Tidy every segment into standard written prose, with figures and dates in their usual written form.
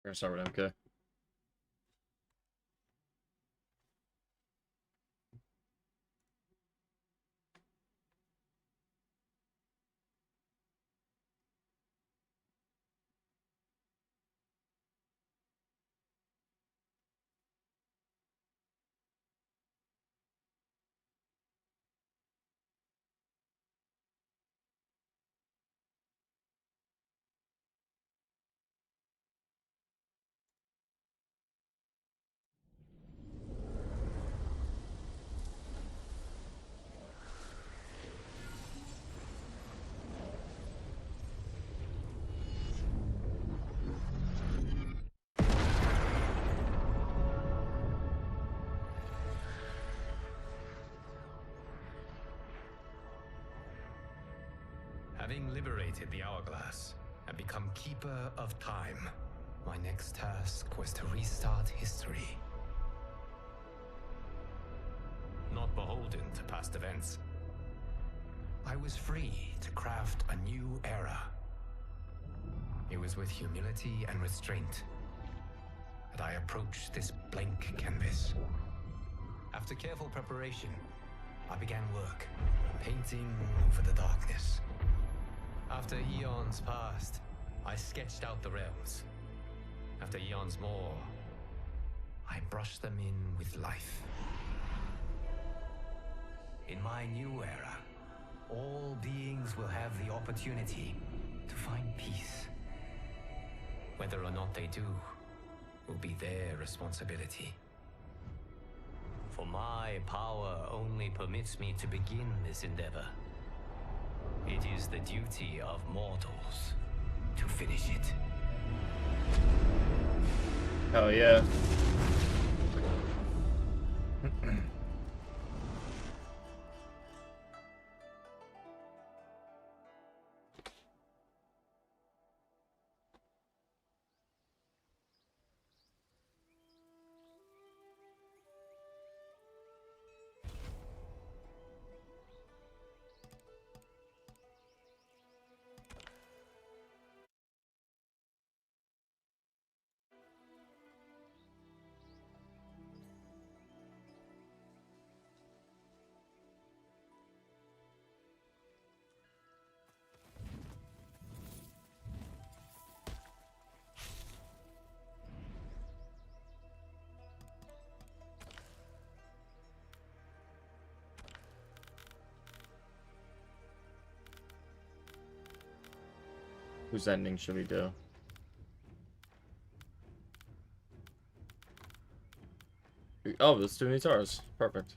We're gonna start with MK. Having liberated the hourglass and become keeper of time, my next task was to restart history. Not beholden to past events, I was free to craft a new era. It was with humility and restraint that I approached this blank canvas. After careful preparation, I began work, painting over the darkness. After eons passed, I sketched out the realms. After eons more, I brushed them in with life. In my new era, all beings will have the opportunity to find peace. Whether or not they do will be their responsibility. For my power only permits me to begin this endeavor. It is the duty of mortals to finish it. Hell yeah. Whose ending should we do? Oh, let's do Nitara's. Perfect.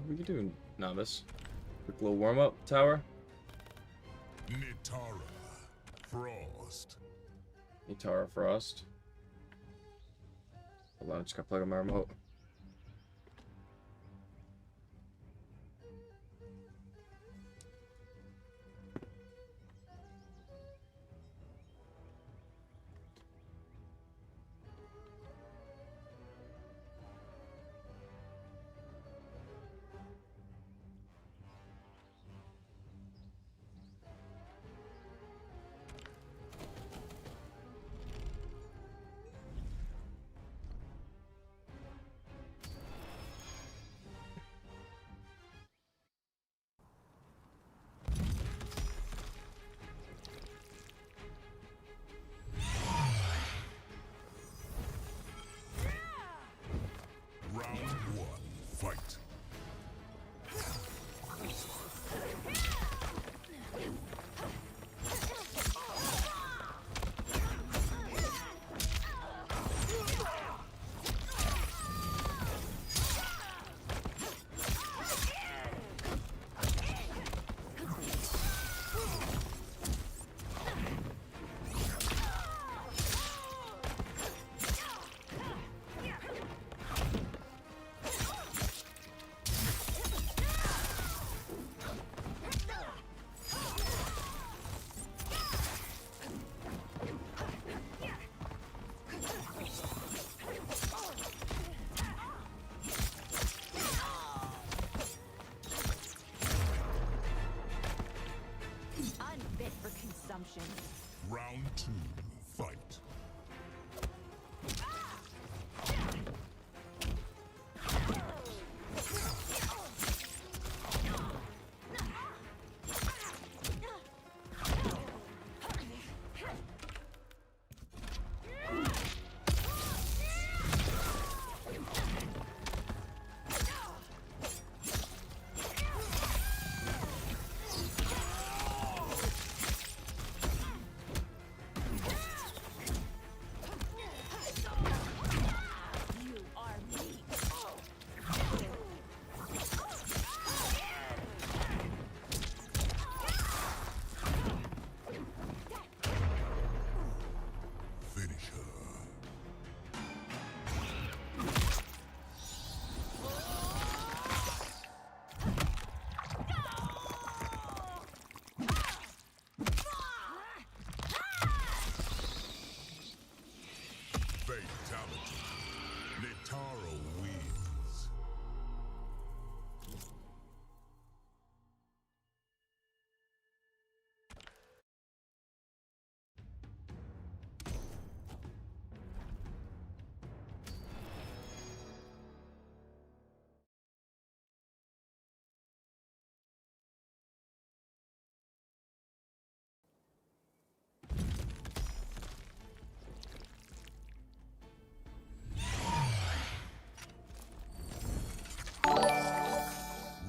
We could do Novice. Quick little warm-up tower. Nitara Frost. Nitara Frost. Hold on, I just gotta plug in my remote. potions. Round 2, fight. You are weak. Finish her. Fatality. Nitaro wins.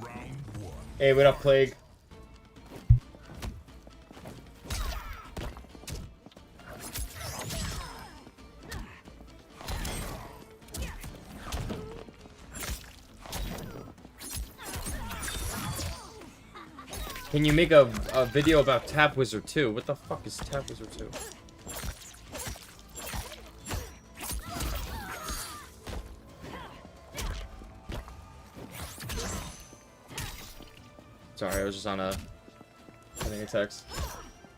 Round 1. Hey, what up, Plague? Can you make a video about Tap Wizard 2? What the fuck is Tap Wizard 2? Sorry, I was just on a... I think a text.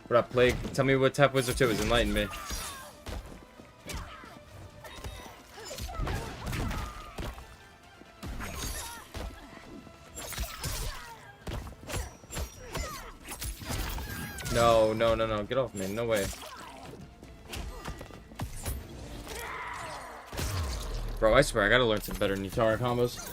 What up, Plague? Tell me what Tap Wizard 2 is. Enlighten me. No, no, no, no. Get off me. No way. Bro, I swear, I gotta learn some better Nitara combos.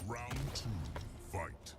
Round 2, fight.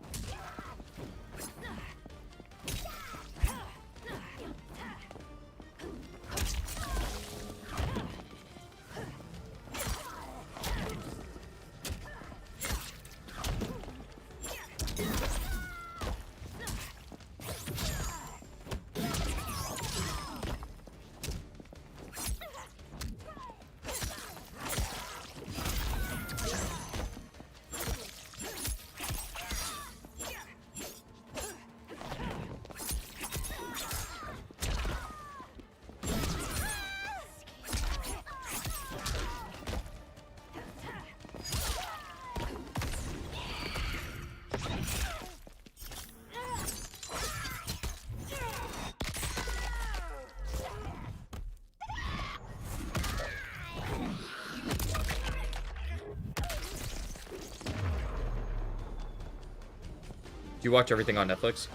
Do you watch everything on Netflix?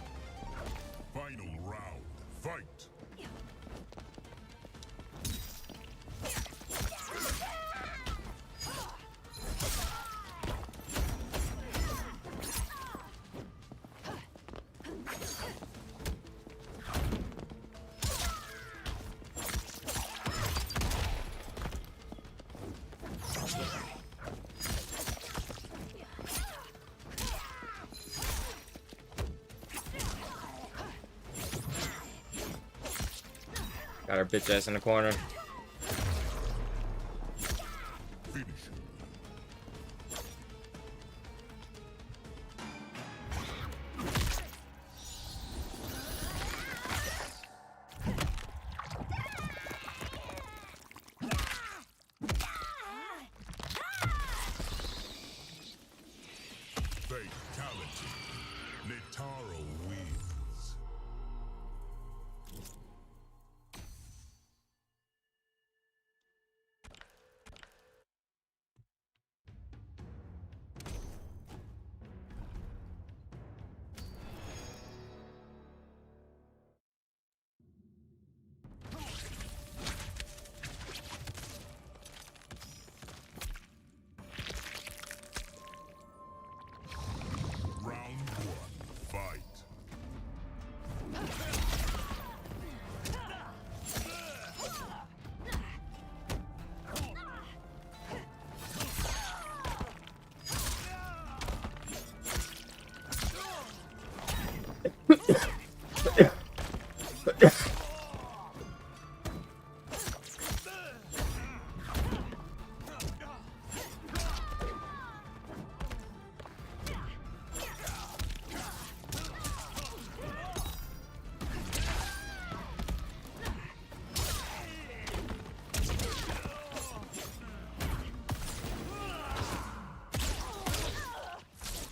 Final round, fight. Got our bitch ass in the corner. Finish. Fatality. Nitaro wins.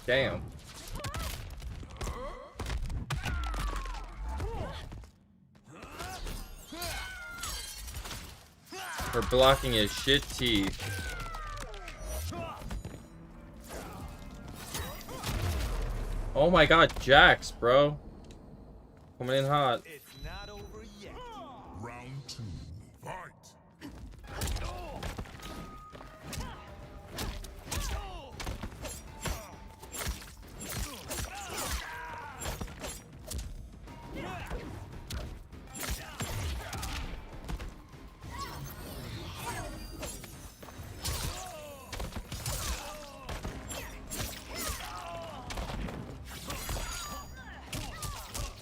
Damn. For blocking his shit teeth. Oh my god, Jax, bro. Coming in hot. It's not over yet. Round 2. Fight.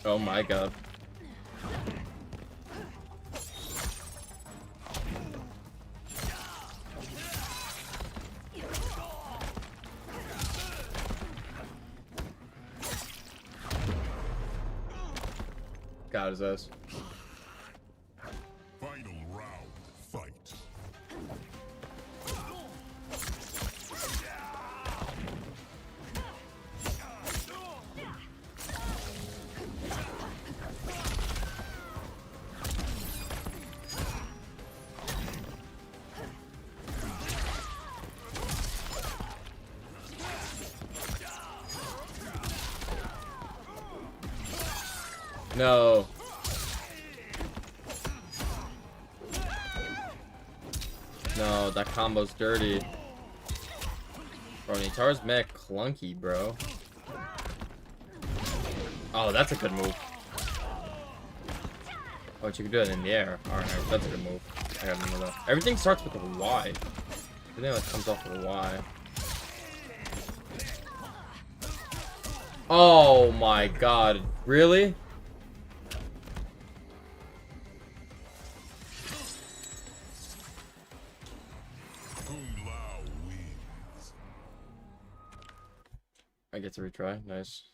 Oh my god. Got his ass. Final round. Fight. No. No, that combo's dirty. Bro, Nitara's mech clunky, bro. Oh, that's a good move. Oh, you can do it in the air. Alright, that's a good move. I gotta remember that. Everything starts with a Y. Everything that comes off with a Y. Oh my god. Really? Kung Lao wins. I get to retry. Nice.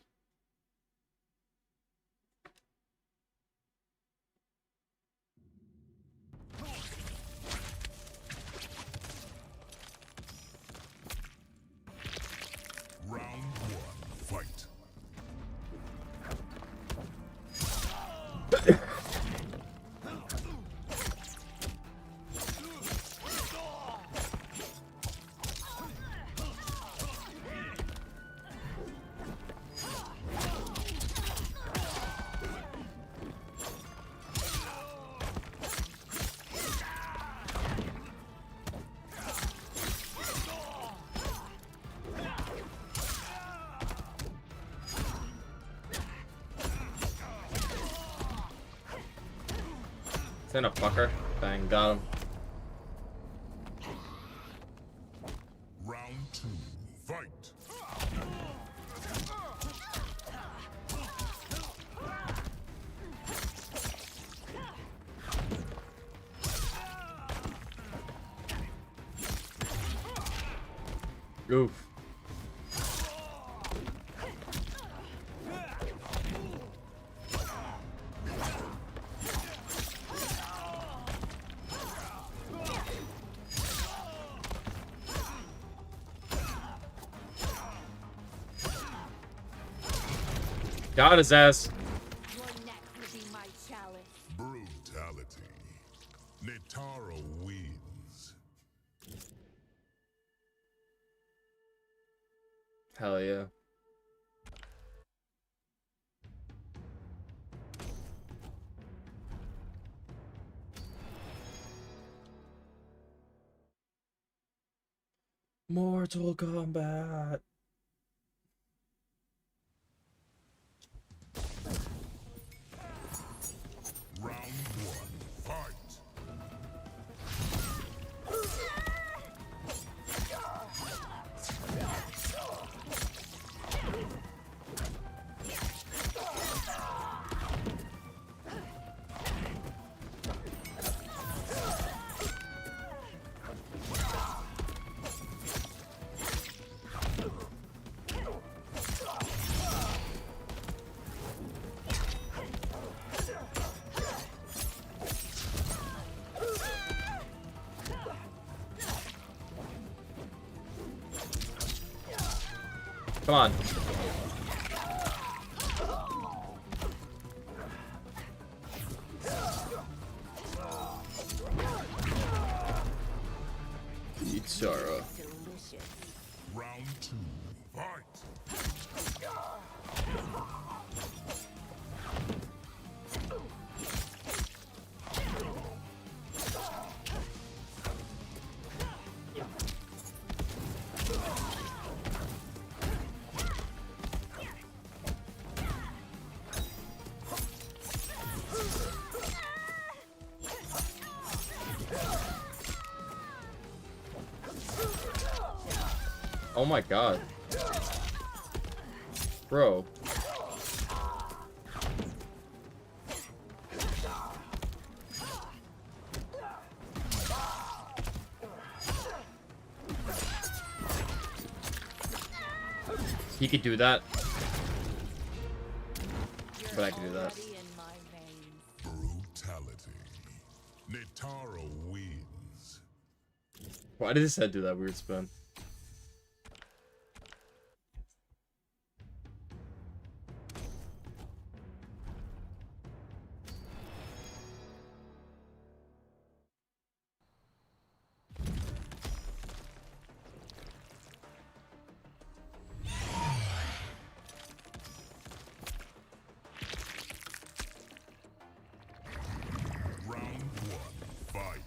Round 1. Fight. Stand up, fucker. Bang, got him. Round 2. Fight. Oof. Got his ass. Your neck will be my chalice. Brutality. Nitara wins. Hell yeah. Mortal Kombat. Round 1. Fight. Come on. Eat Sarah. Round 2. Fight. Oh my god. Bro. He could do that. But I can do that. Brutality. Netaro wins. Why did his head do that weird spin? Round 1. Fight.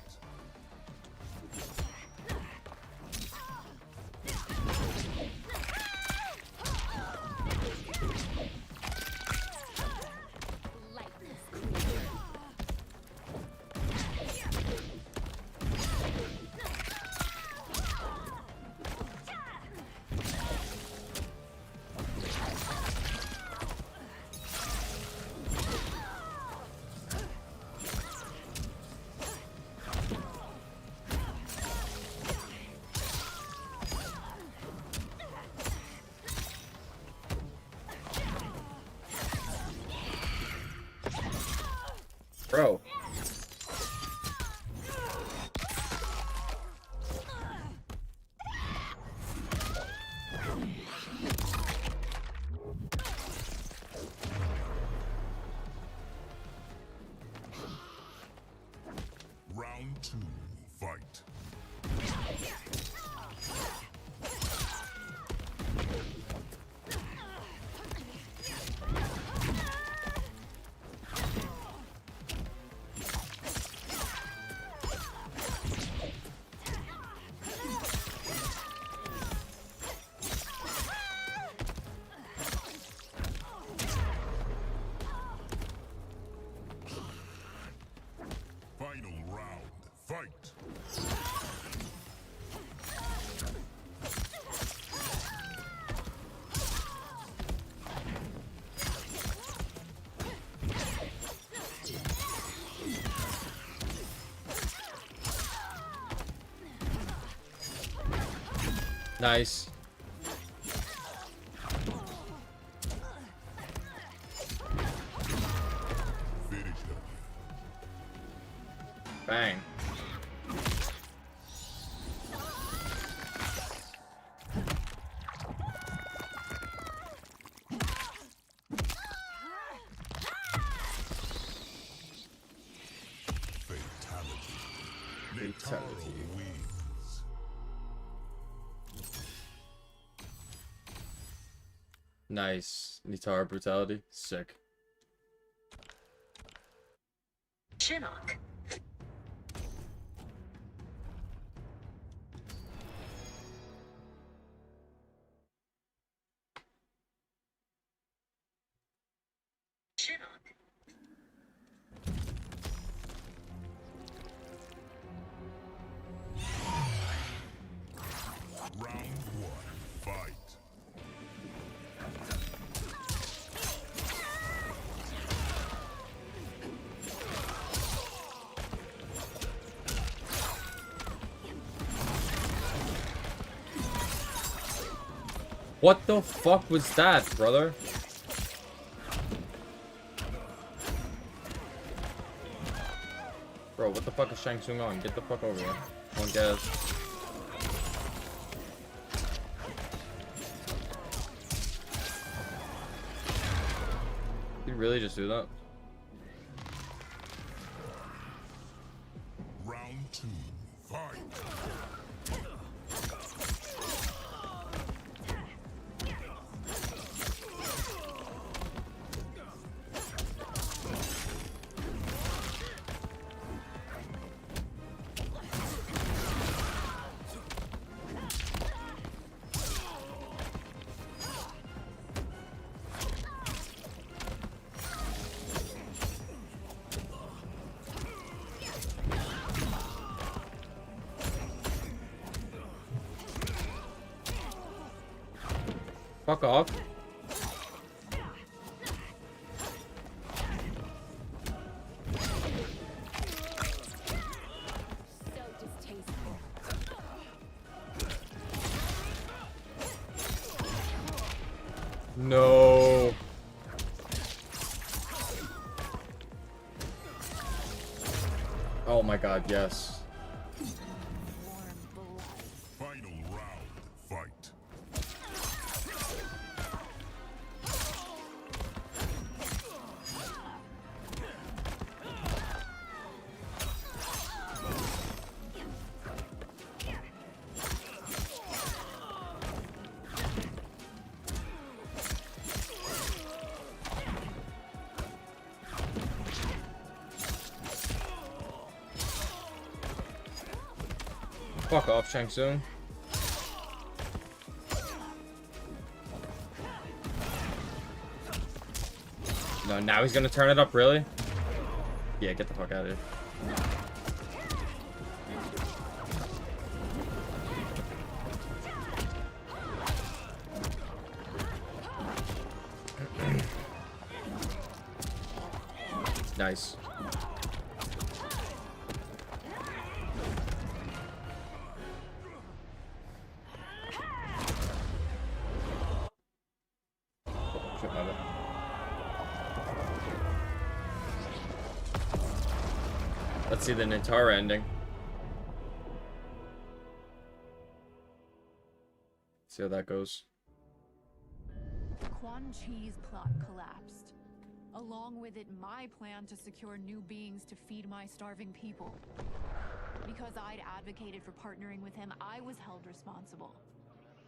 Bro. Round 2. Fight. Final round. Fight. Nice. Finish him. Bang. Fatality. Netaro Fatality. wins. Nice. Nitara brutality. Sick. Shinnok. Shinnok. Round 1. Fight. What the fuck was that, brother? Bro, what the fuck is Shang Tsung on? Get the fuck over here. One guess. really just do that? Round 2. Fight. Fuck off. So distasteful. No. Oh my god, yes. Warm blood. Final round. Fight. Fuck off, Shang Tsung. No, now he's gonna turn it up, really? Yeah, get the fuck out of here. Nice. Shit, my bad. Let's see the Nintara ending. See how that goes. Quan Chi's plot collapsed. Along with it, my plan to secure new beings to feed my starving people. Because I'd advocated for partnering with him, I was held responsible.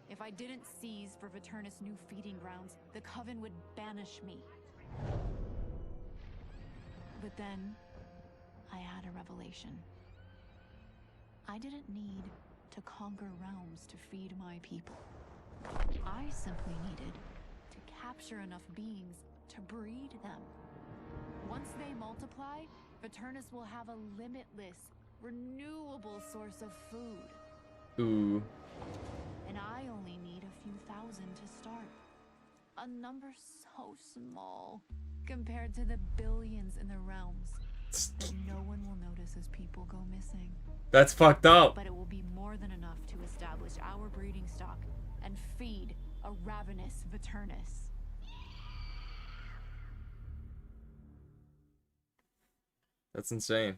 If I didn't seize for Viternus' new feeding grounds, the Coven would banish me. But then, I had a revelation. I didn't need to conquer realms to feed my people. I simply needed to capture enough beings to breed them. Once they multiply, Viternus will have a limitless, renewable source of food. Ooh. And I only need a few thousand to start. A number so small compared to the billions in the realms that no one will notice as people go missing. That's fucked up. But it will be more than enough to establish our breeding stock and feed a ravenous Viternus. That's insane.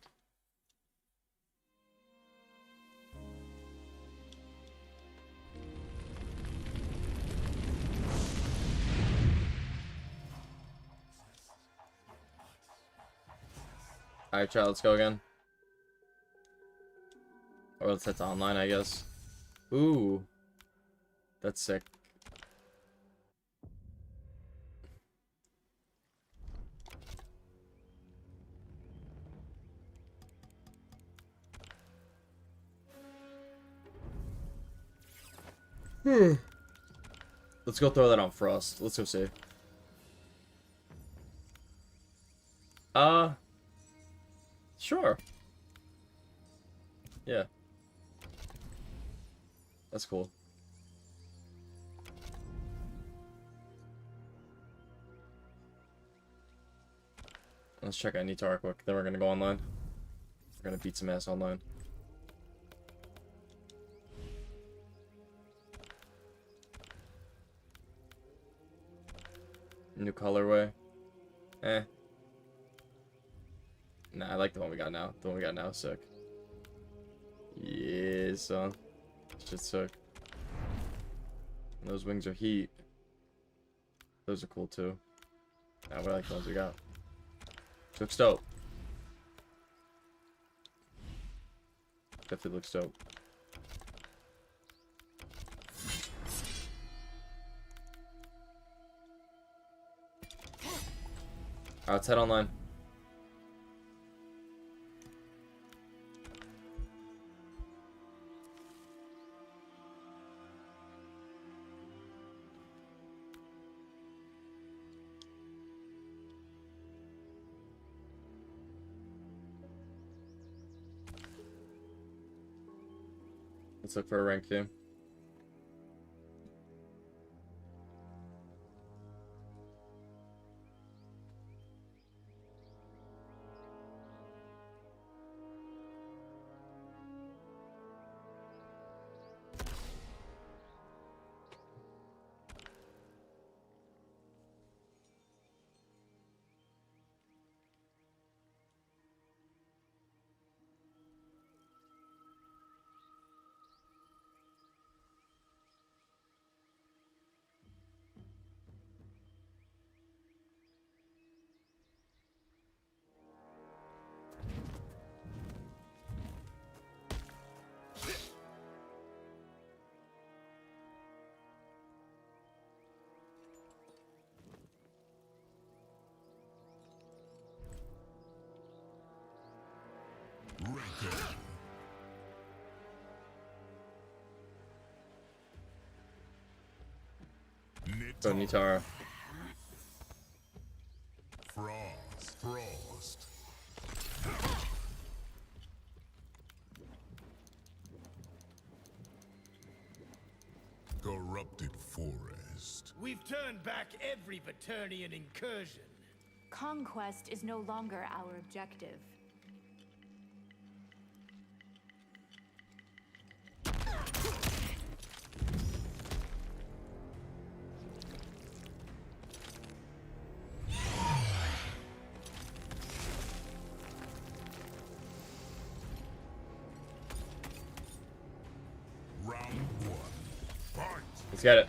Alright, chat, let's go again. Or let's head to online, I guess. Ooh. That's sick. Let's go throw that on Frost. Let's go see. Sure. Yeah. That's cool. Let's check out Nitar quick, then we're gonna go online. We're gonna beat some ass online. New colorway. Eh. Nah, I like the one we got now. The one we got now is sick. Yeah, son. Shit's sick. And those wings are heat. Those are cool too. Nah, we like the ones we got. Looks dope. Definitely looks dope. Alright, let's head online. Let's look for a rank team. Go Nitara. Frost. Corrupted forest. We've turned back every Vaternian incursion. Conquest is no longer our objective. Round one. Fight! Let's get it.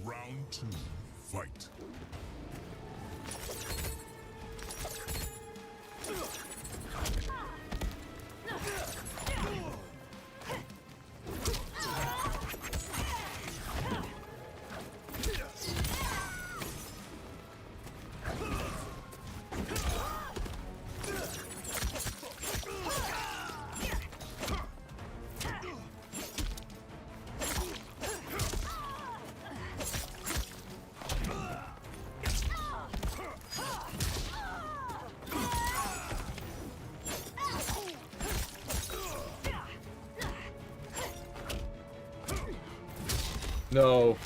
Round two. Fight! No.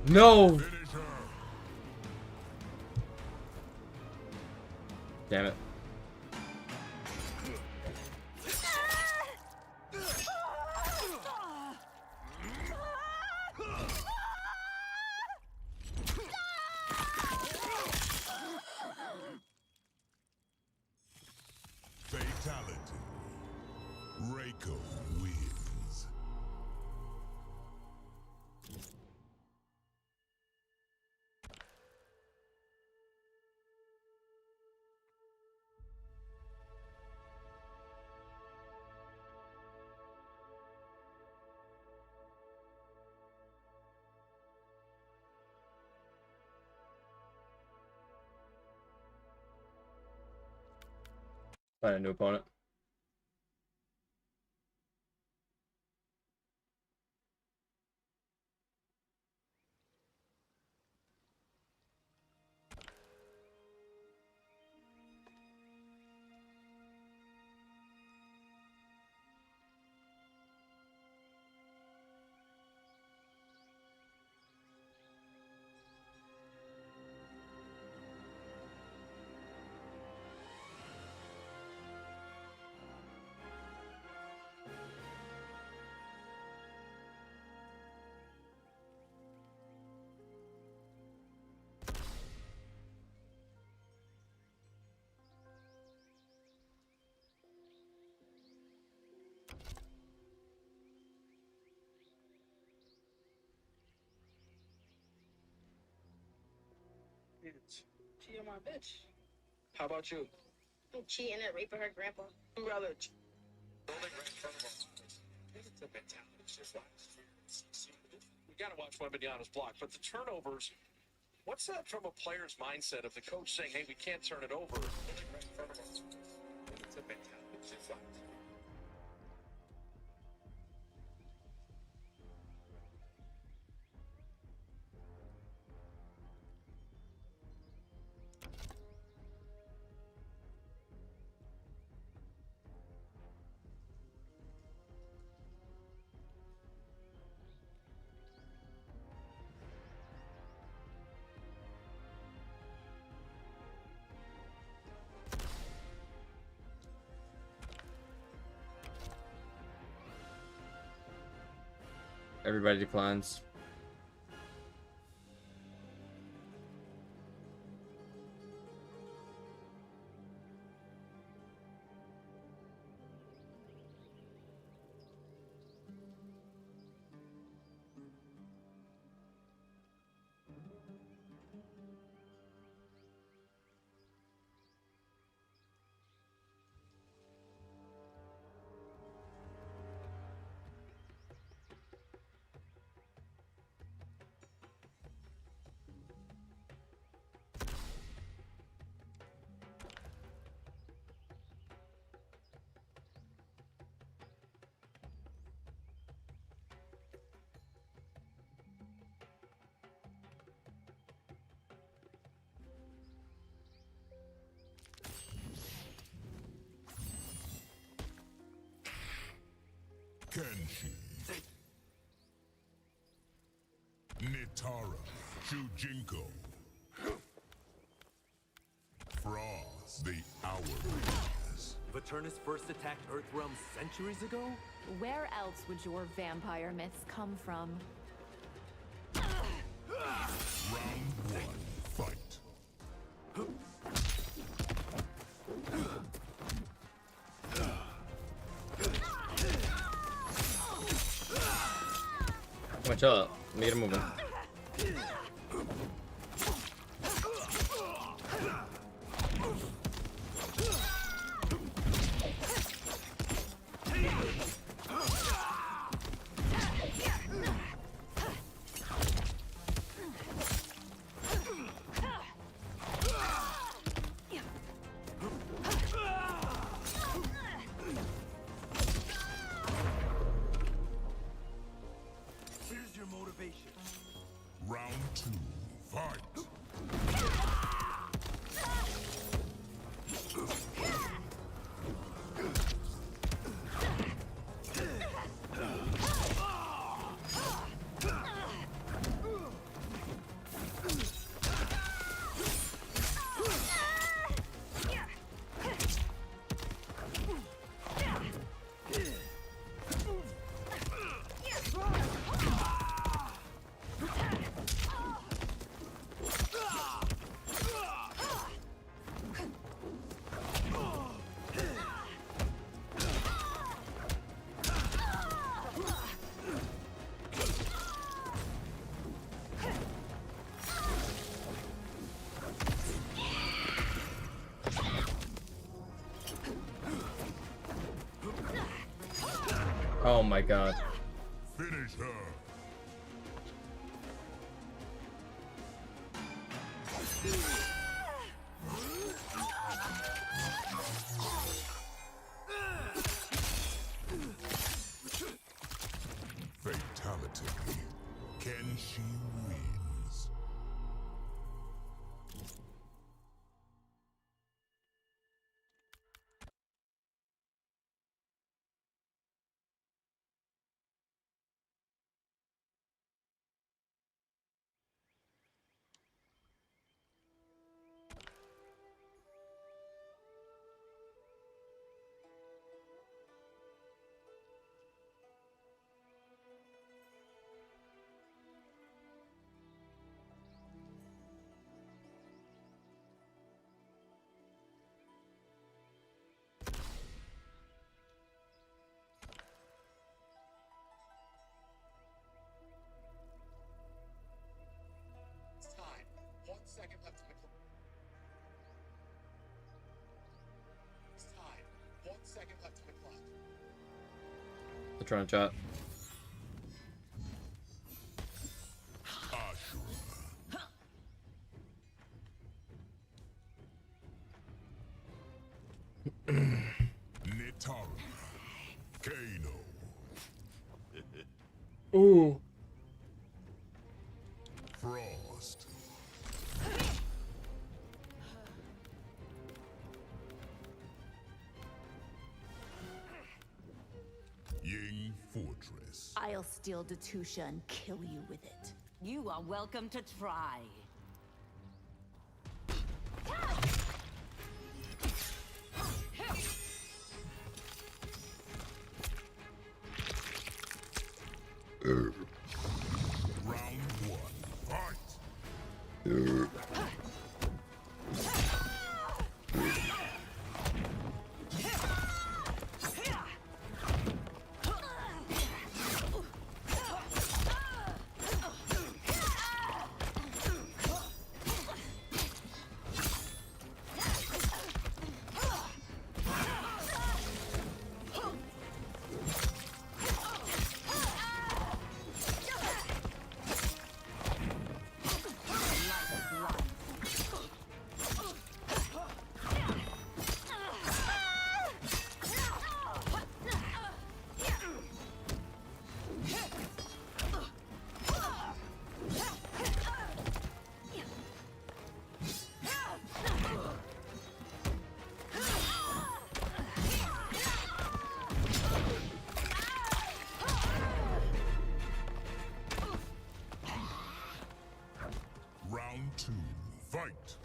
No. Finish her! Damn it. Fatality. Reiko wins. Find a new opponent. She my bitch. How about you? I'm cheating and raping her grandpa. Who rather? Building right in front of us. It's a mentality. It's just like we got to watch Wembanyama's block, but the turnovers. What's that from a player's mindset of the coach saying, "Hey, we can't turn it over"? Building right in front of us. It's a mentality. It's just like. Everybody declines. Kenshi. Nitara. Shujinko. Frost. The Hourglass. Vaternis first attacked Earthrealm centuries ago? Where else would your vampire myths come from? Round one. Fight. Watch out. Let me get him moving. Here's your motivation. Round two. Fight. Oh my god. Finish her. And she wins. It's time. 1 second left in the clock. It's time. 1 second left in the clock. They're trying to chat. Nitara. Kano. Ooh. Frost. Ying Fortress. I'll steal Datusha and kill you with it. You are welcome to try. Round 1. Fight. Round 2. Fight.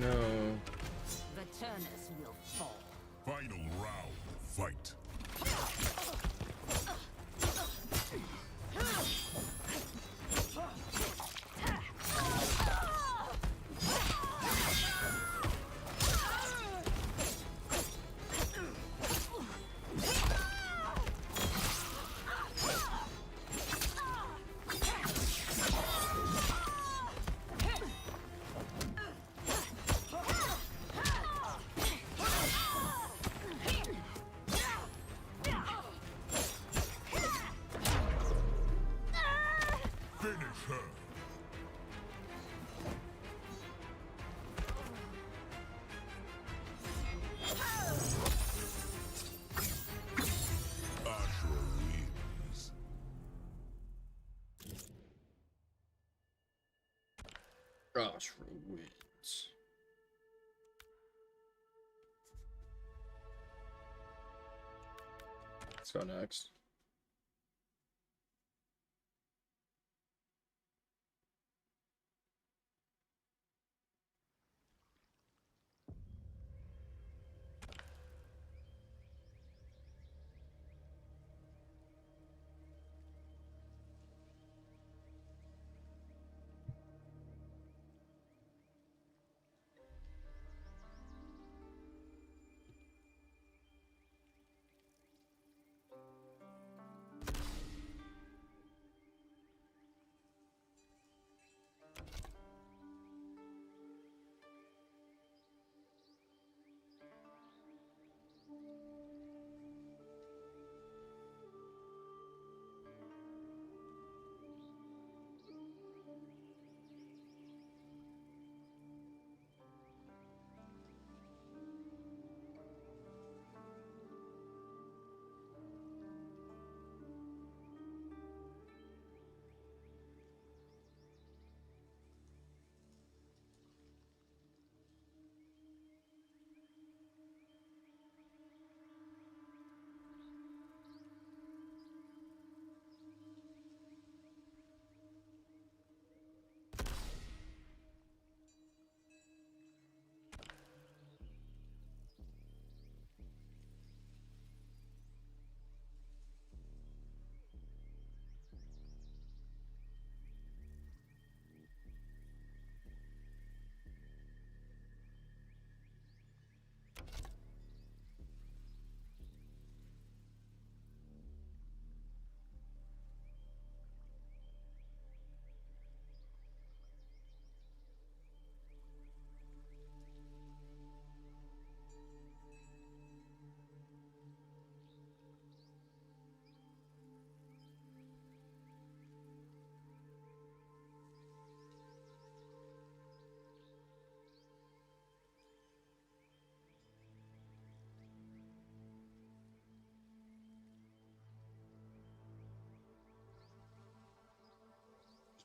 No. The Turnus will fall. Final round. Fight. Finish her. Ashra wins. Gosh, wins. Let's go next.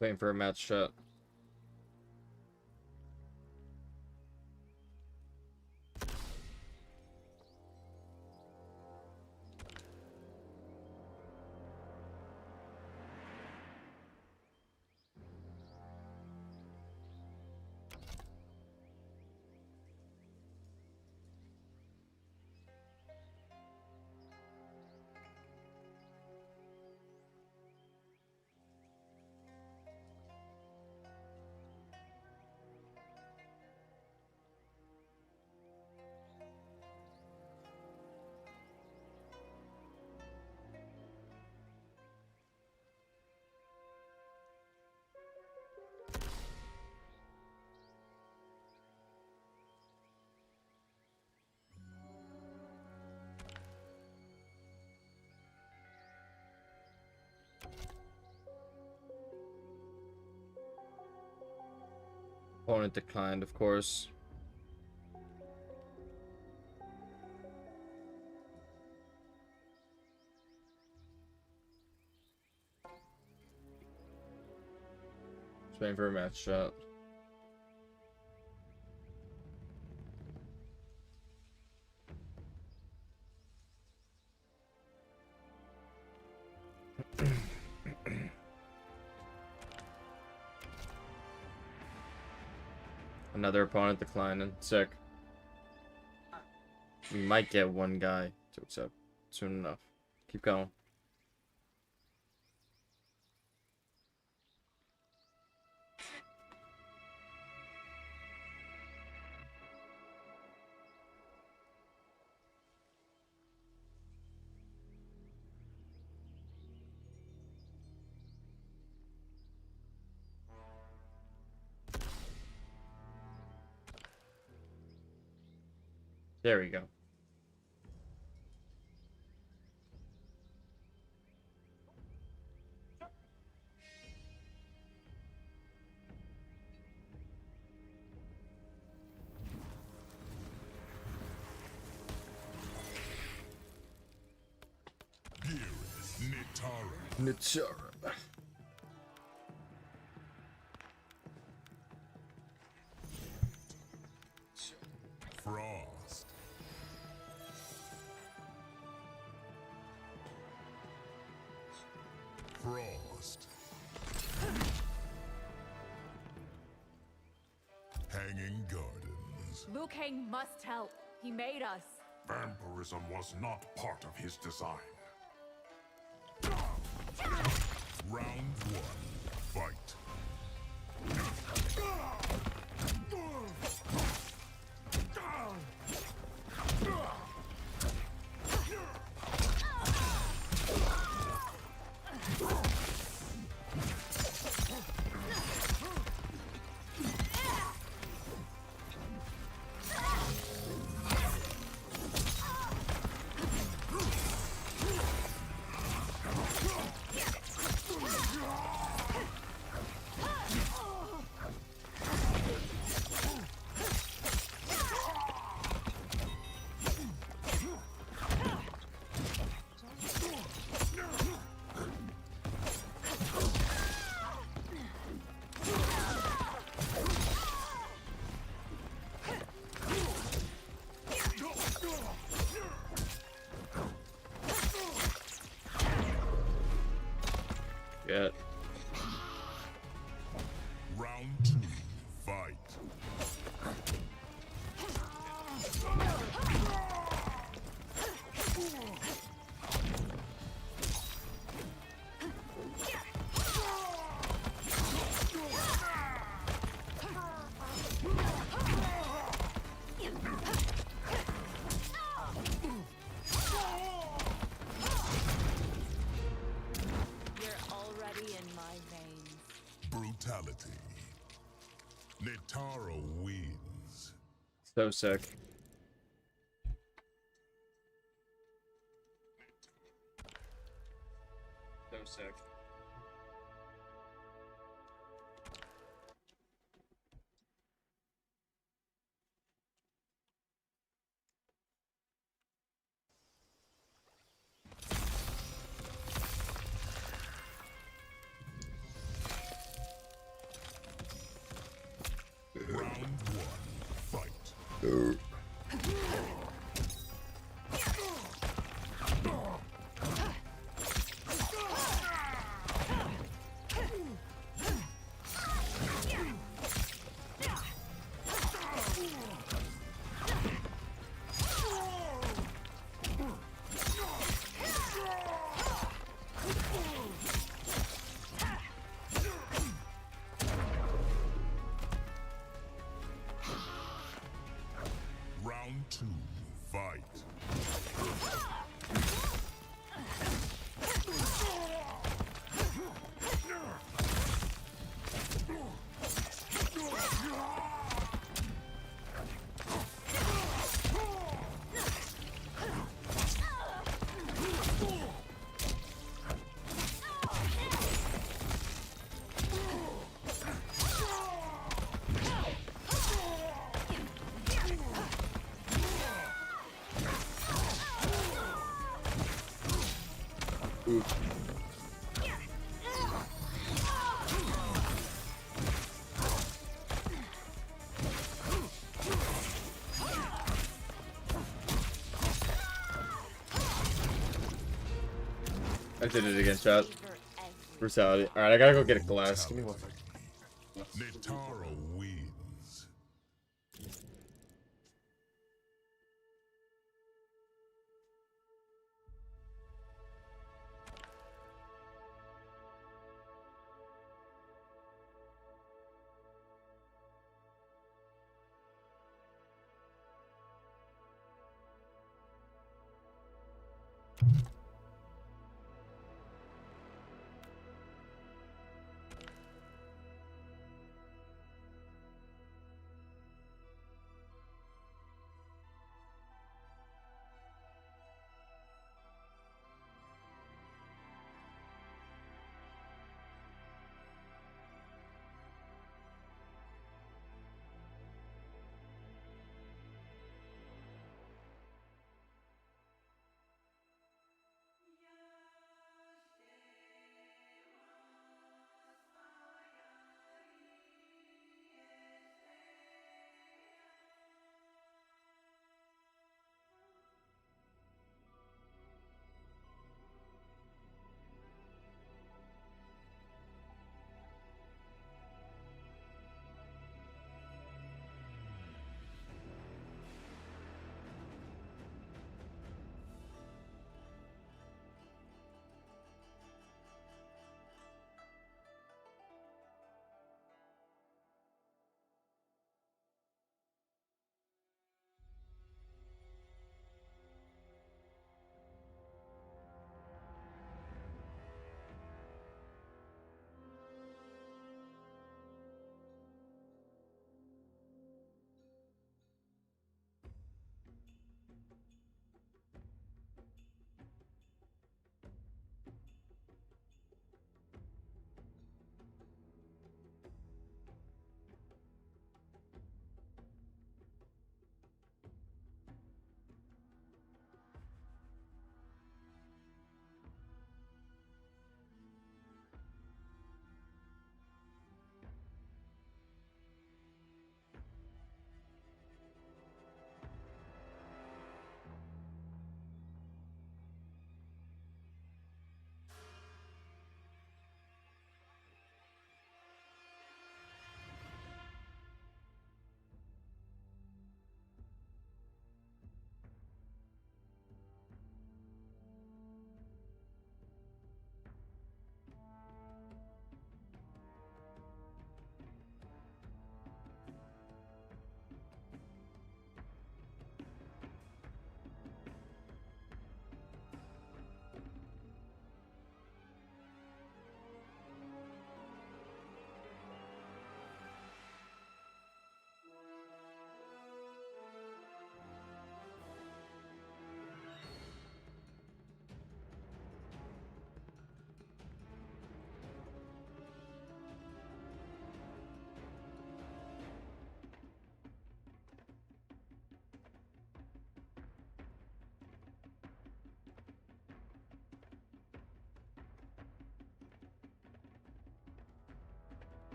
Waiting for a match shot. Opponent declined, of course. Just waiting for a match shot. Another opponent declining. Sick. We might get one guy to accept soon enough. Keep going. There we go. Nitara. Frost. Frost. Hanging Gardens. Liu Kang must help. He made us. Vampirism was not part of his design. Round one, fight. Good. Round two, fight. Brutality. Nitara wins. So sick. So sick. Round 2, fight. I did it again, chat. Brutality. Alright, I gotta go get a glass. Give me one. Netaro wins.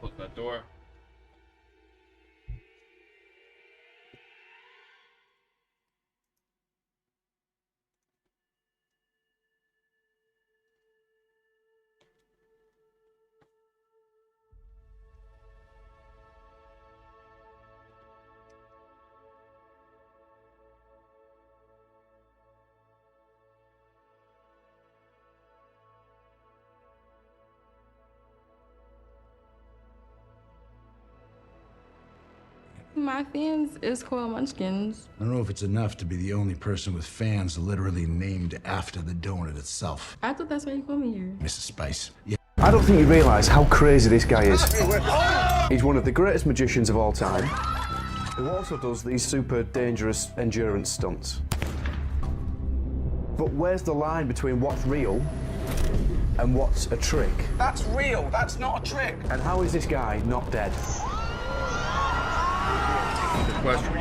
Close that door. My fans is Coil Munchkins. I don't know if it's enough to be the only person with fans literally named after the donut itself. I thought that's why you called me here. Mrs. Spice. Yeah. I don't think you realise how crazy this guy is. He's one of the greatest magicians of all time, who also does these super dangerous endurance stunts. But where's the line between what's real and what's a trick? That's real. That's not a trick. And how is this guy not dead? Good question.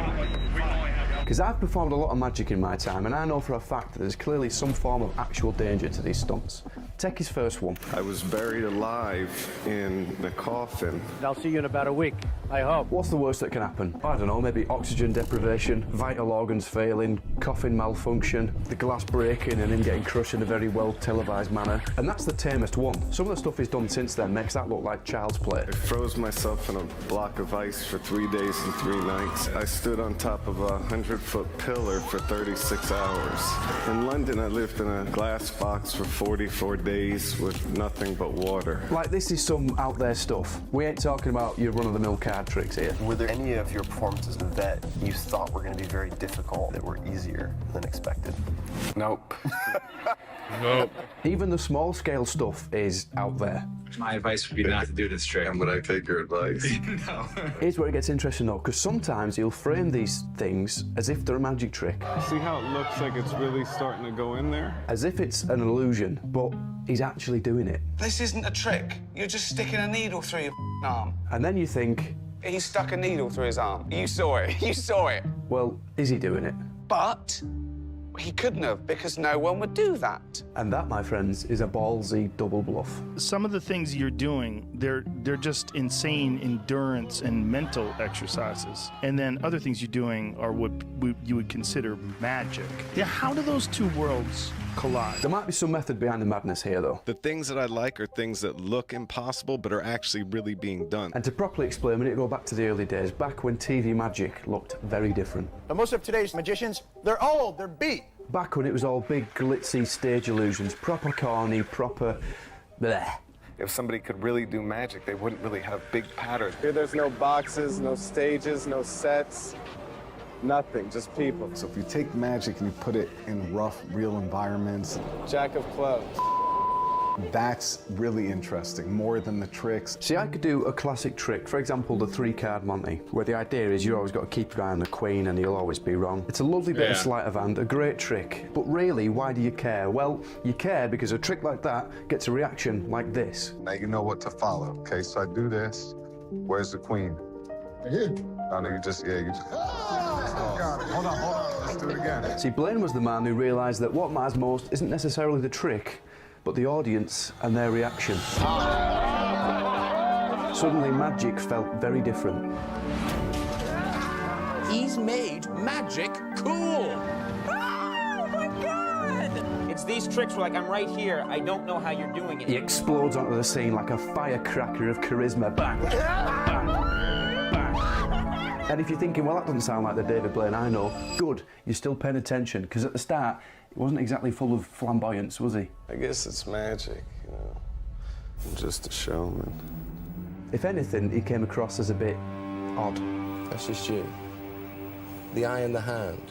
Because I've performed a lot of magic in my time, and I know for a fact that there's clearly some form of actual danger to these stunts. Take his first one. I was buried alive in the coffin. I'll see you in about a week, I hope. What's the worst that can happen? I don't know, maybe oxygen deprivation, vital organs failing, coffin malfunction, the glass breaking and then getting crushed in a very well televised manner. And that's the tamest one. Some of the stuff he's done since then makes that look like child's play. I froze myself in a block of ice for 3 days and 3 nights. I stood on top of a 100-foot pillar for 36 hours. In London, I lived in a glass box for 44 days with nothing but water. Like, this is some out there stuff. We ain't talking about your run-of-the-mill card tricks here. Were there any of your performances that you thought were going to be very difficult that were easier than expected? Nope. Nope. Even the small-scale stuff is out there. My advice would be not to do this trick. And would I take your advice? No. Here's where it gets interesting though, because sometimes he'll frame these things as if they're a magic trick. See how it looks like it's really starting to go in there? As if it's an illusion, but he's actually doing it. This isn't a trick. You're just sticking a needle through your arm. And then you think... He stuck a needle through his arm. You saw it. You saw it. Well, is he doing it? But he couldn't have, because no one would do that. And that, my friends, is a ballsy double bluff. Some of the things you're doing, they're just insane endurance and mental exercises. And then other things you're doing are what you would consider magic. Yeah, how do those two worlds collide? There might be some method behind the madness here, though. The things that I like are things that look impossible but are actually really being done. And to properly explain, we need to go back to the early days, back when TV magic looked very different. But most of today's magicians, they're old, they're beat. Back when it was all big, glitzy stage illusions, proper corny, proper... bleh. If somebody could really do magic, they wouldn't really have big patterns. Here there's no boxes, no stages, no sets, nothing, just people. So if you take magic and you put it in rough, real environments... Jack of clubs. That's really interesting, more than the tricks. See, I could do a classic trick, for example, the 3-card Monty, where the idea is you always got to keep your eye on the queen and you'll always be wrong. It's a lovely bit of sleight of hand, a great trick. But really, why do you care? Well, you care because a trick like that gets a reaction like this. Now you know what to follow. Okay, so I do this. Where's the queen? Here. Oh, no, you just... Hold on. Let's do it again. See, Blaine was the man who realised that what matters most isn't necessarily the trick, but the audience and their reaction. Suddenly, magic felt very different. He's made magic cool. Oh my God! It's these tricks where, like, I'm right here. I don't know how you're doing it. He explodes onto the scene like a firecracker of charisma. Bang, bang, bang. And if you're thinking, well, that doesn't sound like the David Blaine I know, good, you're still paying attention, because at the start, he wasn't exactly full of flamboyance, was he? I guess it's magic, you know. I'm just a showman. If anything, he came across as a bit odd. That's just you. The eye in the hand.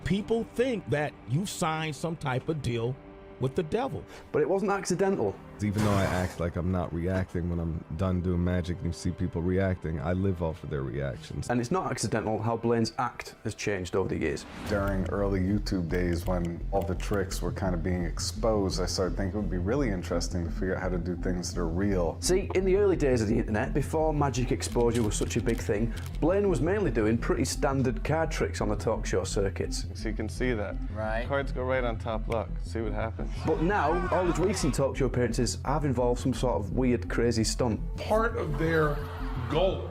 People think that you've signed some type of deal with the devil. But it wasn't accidental. Even though I act like I'm not reacting when I'm done doing magic and you see people reacting, I live off of their reactions. And it's not accidental how Blaine's act has changed over the years. During early YouTube days when all the tricks were kind of being exposed, I started thinking it would be really interesting to figure out how to do things that are real. See, in the early days of the internet, before magic exposure was such a big thing, Blaine was mainly doing pretty standard card tricks on the talk show circuits. So you can see that. Right. Cards go right on top luck. See what happens. But now, all his recent talk show appearances have involved some sort of weird, crazy stunt. Part of their goal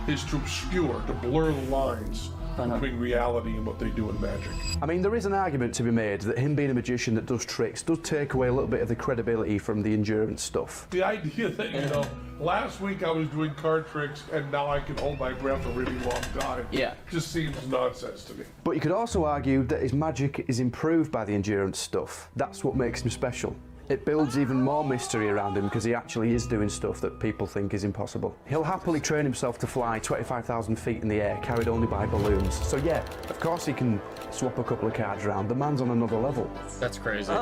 is to obscure, to blur the lines between reality and what they do in magic. I mean, there is an argument to be made that him being a magician that does tricks does take away a little bit of the credibility from the endurance stuff. The idea that, you know, last week I was doing card tricks and now I can hold my breath a really long time. Yeah. Just seems nonsense to me. But you could also argue that his magic is improved by the endurance stuff. That's what makes him special. It builds even more mystery around him because he actually is doing stuff that people think is impossible. He'll happily train himself to fly 25,000 feet in the air, carried only by balloons. So yeah, of course he can swap a couple of cards around. The man's on another level. That's crazy.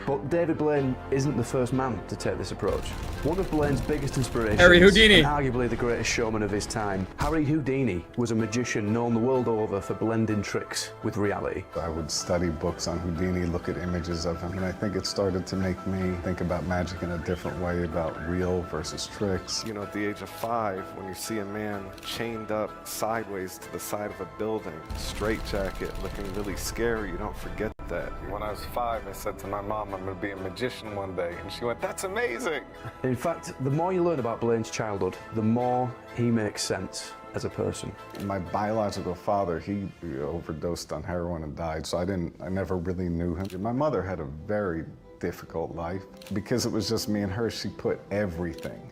But David Blaine isn't the first man to take this approach. One of Blaine's biggest inspirations, Harry Houdini, and arguably the greatest showman of his time, Harry Houdini was a magician known the world over for blending tricks with reality. I would study books on Houdini, look at images of him, and I think it started to make me think about magic in a different way, about real versus tricks. You know, at the age of 5, when you see a man chained up sideways to the side of a building, straitjacket, looking really scary, you don't forget that. When I was 5, I said to my mom, I'm going to be a magician one day, and she went, that's amazing. In fact, the more you learn about Blaine's childhood, the more he makes sense as a person. My biological father, he overdosed on heroin and died, so I never really knew him. My mother had a very difficult life. Because it was just me and her, she put everything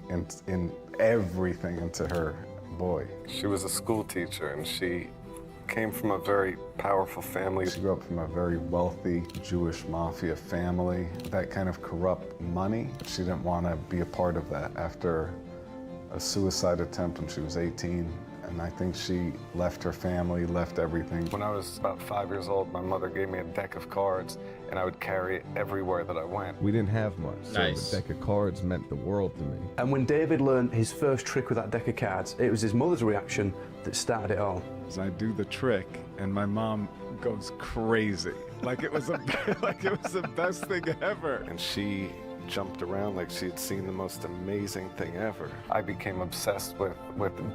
everything into her boy. She was a school teacher, and she came from a very powerful family. She grew up from a very wealthy Jewish mafia family. That kind of corrupt money, she didn't want to be a part of that. After a suicide attempt when she was 18, and I think she left her family, left everything. When I was about 5 years old, my mother gave me a deck of cards, and I would carry it everywhere that I went. We didn't have much, so Nice. the deck of cards meant the world to me. And when David learned his first trick with that deck of cards, it was his mother's reaction that started it all. I do the trick, and my mom goes crazy. Like it was the best thing ever. And she jumped around like she had seen the most amazing thing ever. I became obsessed with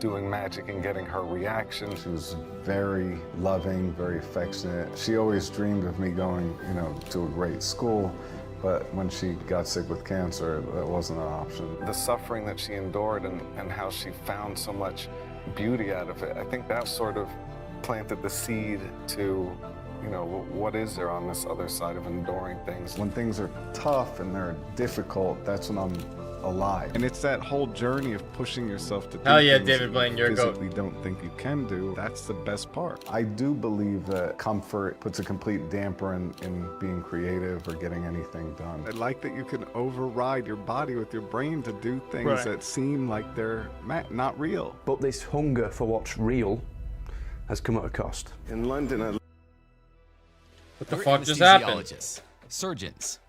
doing magic and getting her reaction. She was very loving, very affectionate. She always dreamed of me going, you know, to a great school, but when she got sick with cancer, that wasn't an option. The suffering that she endured and how she found so much beauty out of it, I think that sort of planted the seed to, you know, what is there on this other side of enduring things? When things are tough and they're difficult, that's when I'm alive. And it's that whole journey of pushing yourself to do Hell yeah, things David that Blaine, you you're a goat. physically don't think you can do. That's the best part. I do believe that comfort puts a complete damper in being creative or getting anything done. I like that you can override your body with your brain to do things that seem like they're not real. But this hunger for what's real has come at a cost. In London, What the fuck just happened? Anesthesiologists, surgeons,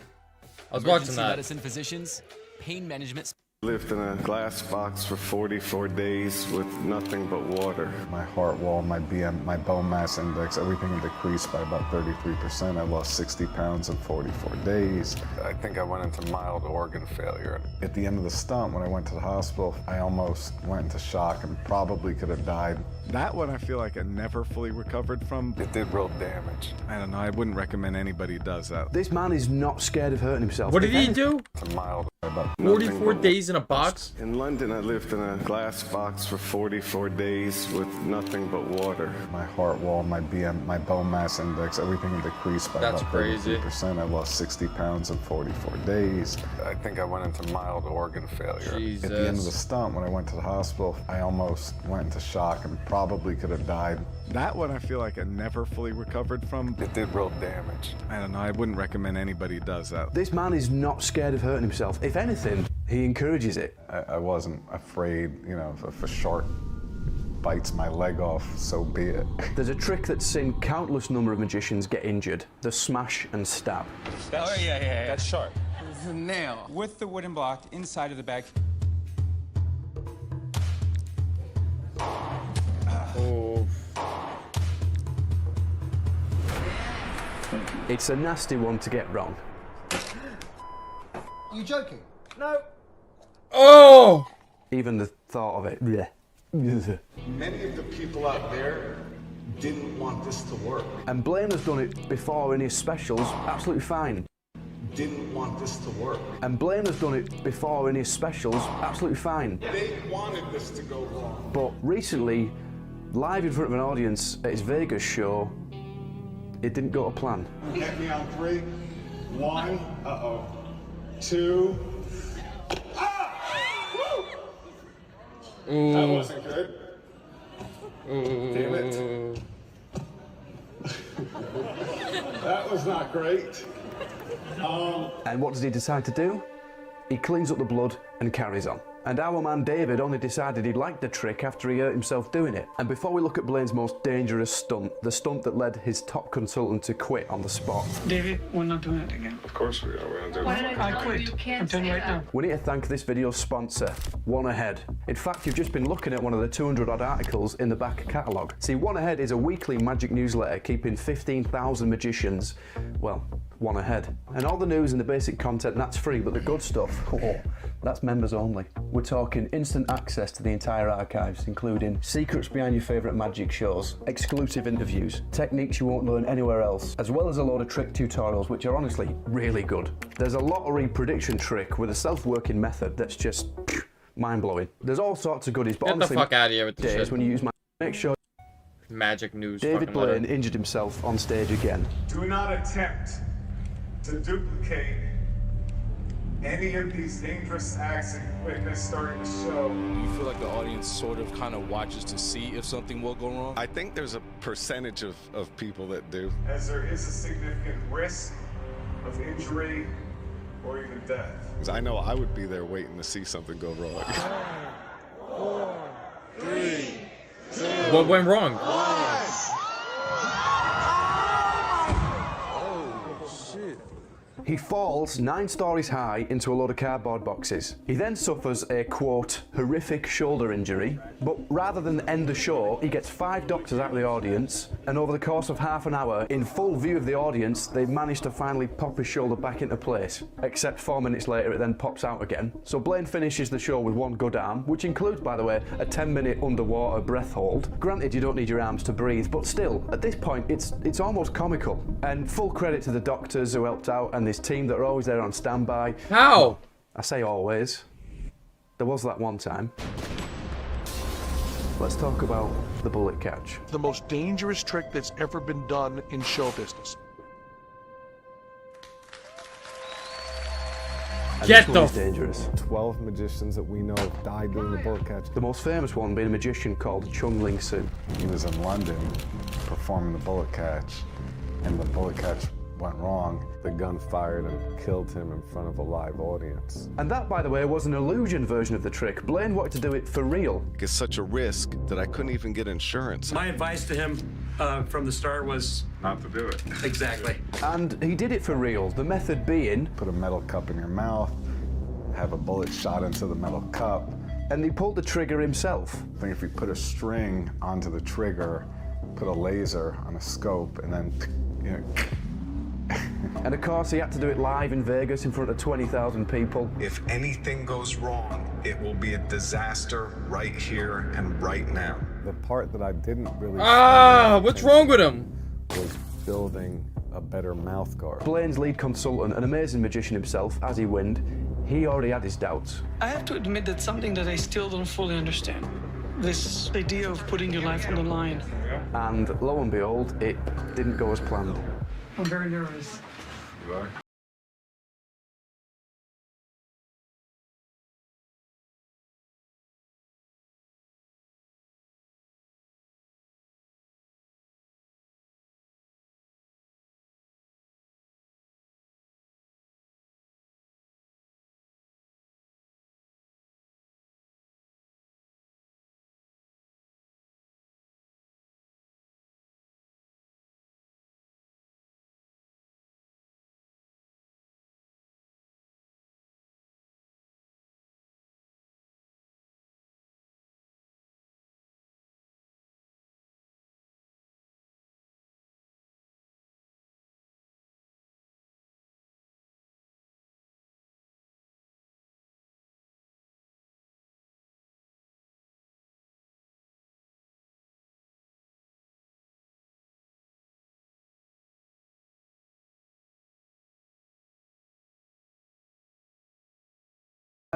I was watching emergency that. medicine physicians, pain management. lived in a glass box for 44 days with nothing but water. My heart wall, my bone mass index, everything had decreased by about 33%. I lost 60 pounds in 44 days. I think I went into mild organ failure. At the end of the stunt, when I went to the hospital, I almost went into shock and probably could have died. That one I feel like I never fully recovered from. It did real damage. I don't know, I wouldn't recommend anybody does that. This man is not scared of hurting himself. What did he do? It's a mild. 44 days in a box? In London, I lived in a glass box for 44 days with nothing but water. My heart wall, my bone mass index, everything had decreased by That's about crazy. 33%. I lost 60 pounds in 44 days. I think I went into mild organ failure. Jesus. At the end of the stunt, when I went to the hospital, I almost went into shock and probably could have died. That one I feel like I never fully recovered from. It did real damage. I don't know, I wouldn't recommend anybody does that. This man is not scared of hurting himself. If anything, he encourages it. I wasn't afraid, you know, if a shark bites my leg off, so be it. There's a trick that's seen countless number of magicians get injured, the smash and stab. That's sharp. There's a nail with the wooden block inside of the bag. Oh. It's a nasty one to get wrong. You joking? No. Oh! Even the thought of it. Bleh. Many of the people out there didn't want this to work. And Blaine has done it before in his specials, absolutely fine. didn't want this to work. And Blaine has done it before in his specials, absolutely fine. They wanted this to go wrong. But recently, live in front of an audience at his Vegas show, it didn't go to plan. Get me on 3, 1, 2. Ah! Woo! That wasn't good. Damn it. That was not great. And what does he decide to do? He cleans up the blood and carries on. And our man David only decided he liked the trick after he hurt himself doing it. And before we look at Blaine's most dangerous stunt, the stunt that led his top consultant to quit on the spot. David, we're not doing it again. Of course we are. We're not doing it. I quit. I'm telling you right now. We need to thank this video's sponsor, One Ahead. In fact, you've just been looking at one of the 200 odd articles in the back catalogue. See, One Ahead is a weekly magic newsletter keeping 15,000 magicians, well, one ahead. And all the news and the basic content, that's free, but the good stuff, oh, that's members only. We're talking instant access to the entire archives, including secrets behind your favourite magic shows, exclusive interviews, techniques you won't learn anywhere else, as well as a load of trick tutorials, which are honestly really good. There's a lottery prediction trick with a self-working method that's just mind-blowing. There's all sorts of goodies, but Get honestly, the fuck out of here with this shit. when you use my, make sure magic news. David Blaine injured himself on stage again. Do not attempt to duplicate any of these dangerous acts that you witnessed during the show. Do you feel like the audience sort of kind of watches to see if something will go wrong? I think there's a percentage of people that do. As there is a significant risk of injury or even death. 'Cause I know I would be there waiting to see something go wrong. 4, 3, 2, What went wrong? 1. He falls 9 stories high into a load of cardboard boxes. He then suffers a, quote, horrific shoulder injury, but rather than end the show, he gets 5 doctors out of the audience, and over the course of half an hour, in full view of the audience, they've managed to finally pop his shoulder back into place. Except 4 minutes later, it then pops out again. So Blaine finishes the show with 1 good arm, which includes, by the way, a 10-minute underwater breath hold. Granted, you don't need your arms to breathe, but still, at this point, it's almost comical. And full credit to the doctors who helped out and his team that are always there on standby. How? I say always. There was that one time. Let's talk about the bullet catch. The most dangerous trick that's ever been done in show business. And Get this the one is dangerous. 12 magicians that we know have died doing the bullet catch. The most famous one being a magician called Chung Ling Soo. He was in London performing the bullet catch, and the bullet catch went wrong. The gun fired and killed him in front of a live audience. And that, by the way, was an illusion version of the trick. Blaine wanted to do it for real. It's such a risk that I couldn't even get insurance. My advice to him from the start was not to do it. Exactly. And he did it for real. The method being, put a metal cup in your mouth, have a bullet shot into the metal cup. And he pulled the trigger himself. I think if you put a string onto the trigger, put a laser on a scope, and then, you know, and of course, he had to do it live in Vegas in front of 20,000 people. If anything goes wrong, it will be a disaster right here and right now. The part that I didn't really what's wrong with him? Was building a better mouth guard. Blaine's lead consultant, an amazing magician himself, as he wind, he already had his doubts. I have to admit that's something that I still don't fully understand. This idea of putting your life on the line. And lo and behold, it didn't go as planned. I'm very nervous. You are?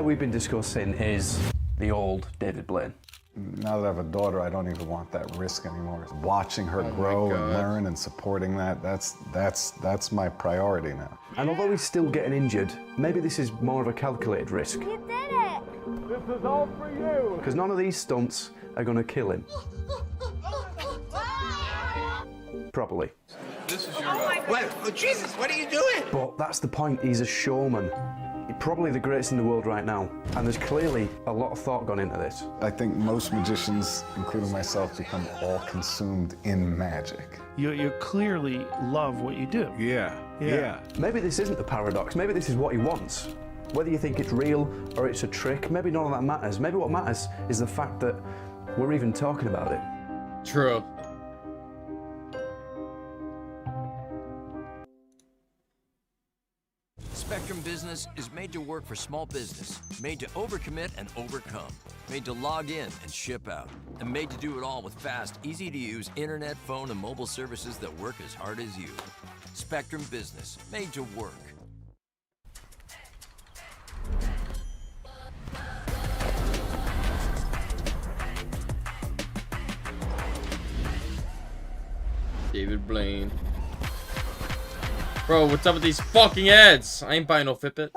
We've been discussing is the old David Blaine. Now that I have a daughter, I don't even want that risk anymore. Watching her grow and learn and supporting that, that's my priority now. And although he's still getting injured, maybe this is more of a calculated risk. You did it! This is all for you! Because none of these stunts are going to kill him. Properly. This is your... What? Oh, Jesus, what are you doing? But that's the point, he's a showman. Probably the greatest in the world right now. And there's clearly a lot of thought gone into this. I think most magicians, including myself, become all consumed in magic. You clearly love what you do. Yeah. Maybe this isn't the paradox. Maybe this is what he wants. Whether you think it's real or it's a trick, maybe none of that matters. Maybe what matters is the fact that we're even talking about it. True. Spectrum Business is made to work for small business, made to overcommit and overcome, made to log in and ship out, and made to do it all with fast, easy-to-use internet, phone, and mobile services that work as hard as you. Spectrum Business, made to work. David Blaine. Bro, what's up with these fucking ads? I ain't buying no Fitbit.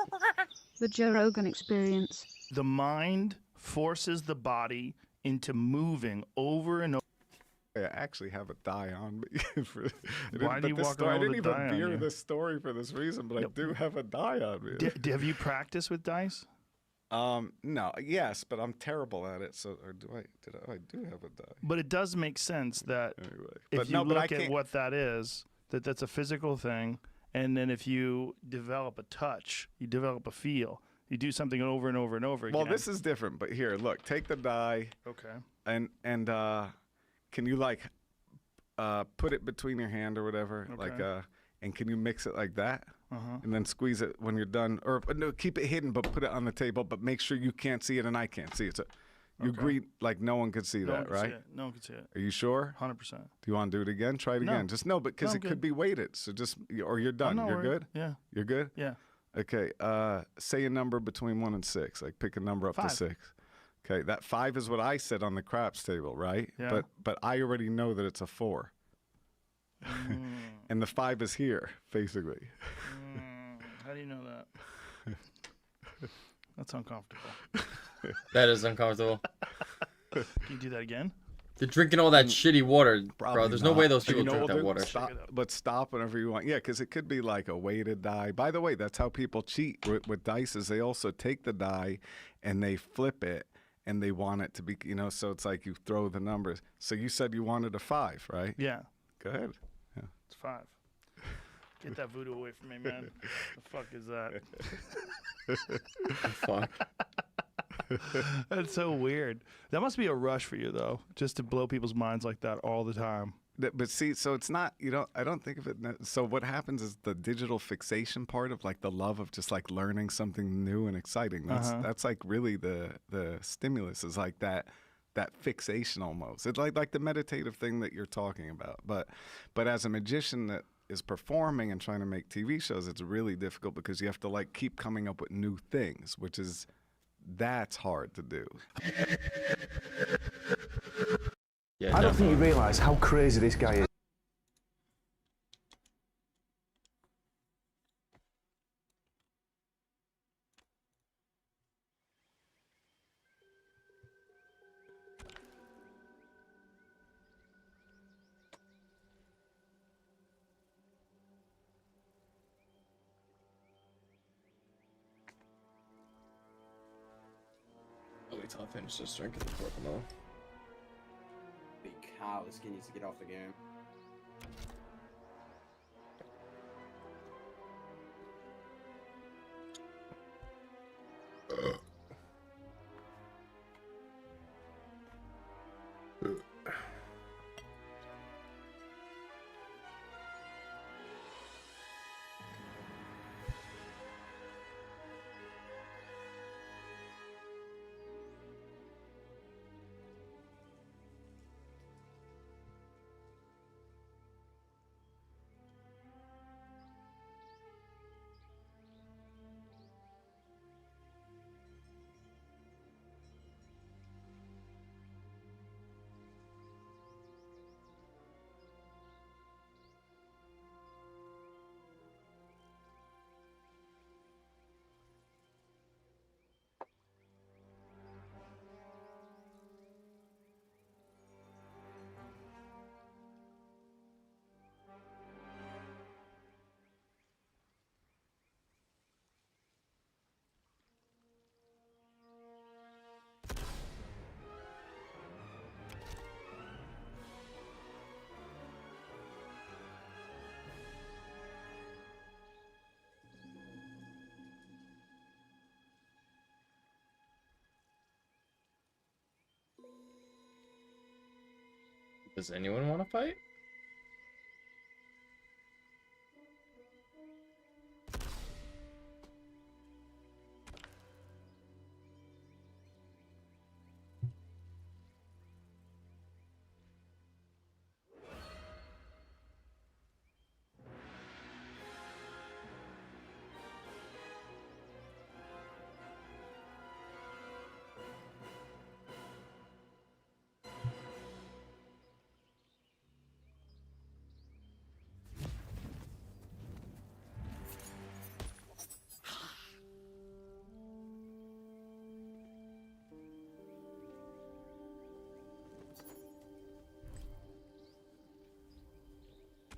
The Joe Rogan Experience. The mind forces the body into moving over and over. I actually have a die on me. Why do you walk around I didn't with a die even on veer you? this story for this reason, but I do have a die on me. Have you practiced with dice? No, yes, but I'm terrible at it. So, or do I? I do have a die. But it does make sense that if But you no, but I look at can't- what that is, that's a physical thing, and then if you develop a touch, you develop a feel, you do something over and over and over again. Well, this is different. But here, look, take the die. Okay. And can you like put it between your hand or whatever, like Okay. and can you mix it like that? Uh-huh. And then squeeze it when you're done, or no, keep it hidden, but put it on the table, but make sure you can't see it and I can't see it. So you agree, like no one could see No one that, can see right? it. No one can see it. Are you sure? 100%. Do you want to do it again? Try it No. again. Just no, because No, I'm it could good. be weighted. So just, or you're done. not You're worried. good? Yeah. You're good? Yeah. Okay. Say a number between 1 and 6. Like pick a number up to 5. 6. Okay. That 5 is what I said on the craps table, right? Yeah. But I already know that it's a 4. And the 5 is here, basically. How do you know that? That's uncomfortable. That is uncomfortable. Can you do that again? They're drinking all that shitty water, bro. Probably There's no not. way those You people know drink what that we'll water. do? But stop whenever you want. Yeah, because it could be like a weighted die. By the way, that's how people cheat with dice. Is they also take the die and they flip it and they want it to be, so it's like you throw the numbers. So you said you wanted a 5, right? Yeah. Go ahead. Yeah. It's 5. Get that voodoo away from me, man. The fuck is that? Fuck. That's so weird. That must be a rush for you, though, just to blow people's minds like that all the time. But see, so it's not, I don't think of it. So what happens is the digital fixation part of like the love of just like learning something new and exciting. That's like really the stimulus is like that fixation almost. It's like the meditative thing that you're talking about. But as a magician that is performing and trying to make TV shows, it's really difficult because you have to like keep coming up with new things, that's hard to do. Yeah, I don't think you realise how crazy this guy is. I'll wait till I finish this drink and then them off. Big cow, this kid needs to get off the game. Does anyone want to fight?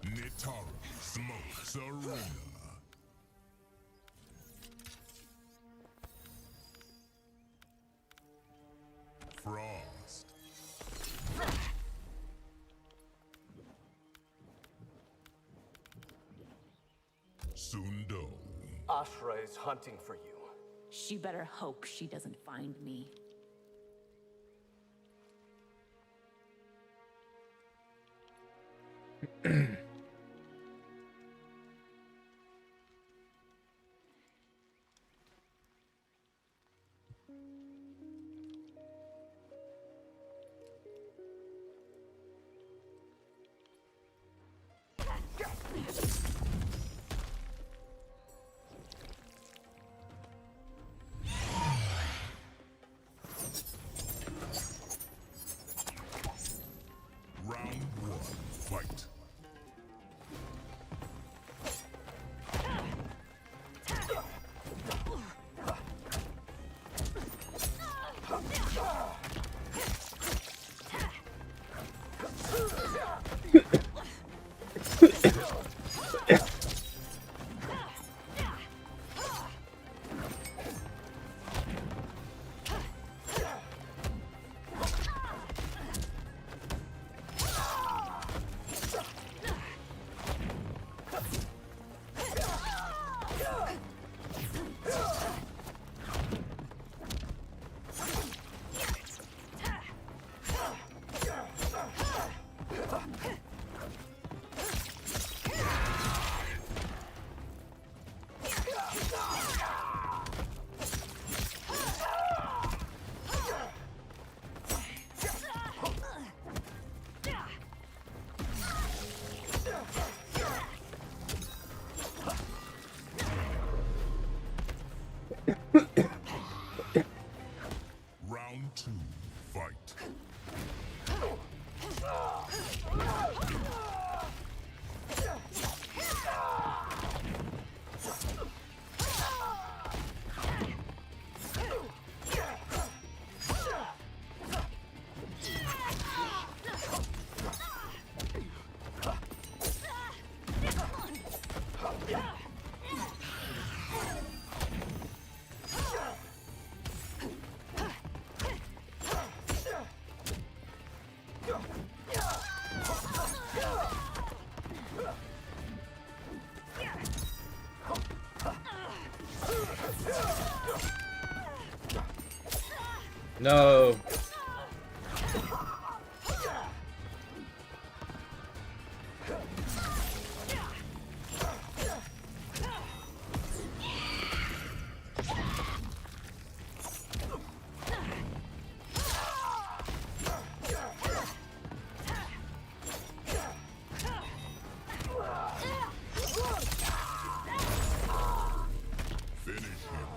Nitara smokes arena. Frost. Sundo. Ashra is hunting for you. She better hope she doesn't find me. Round one, fight. Round two, fight. No. Finish him.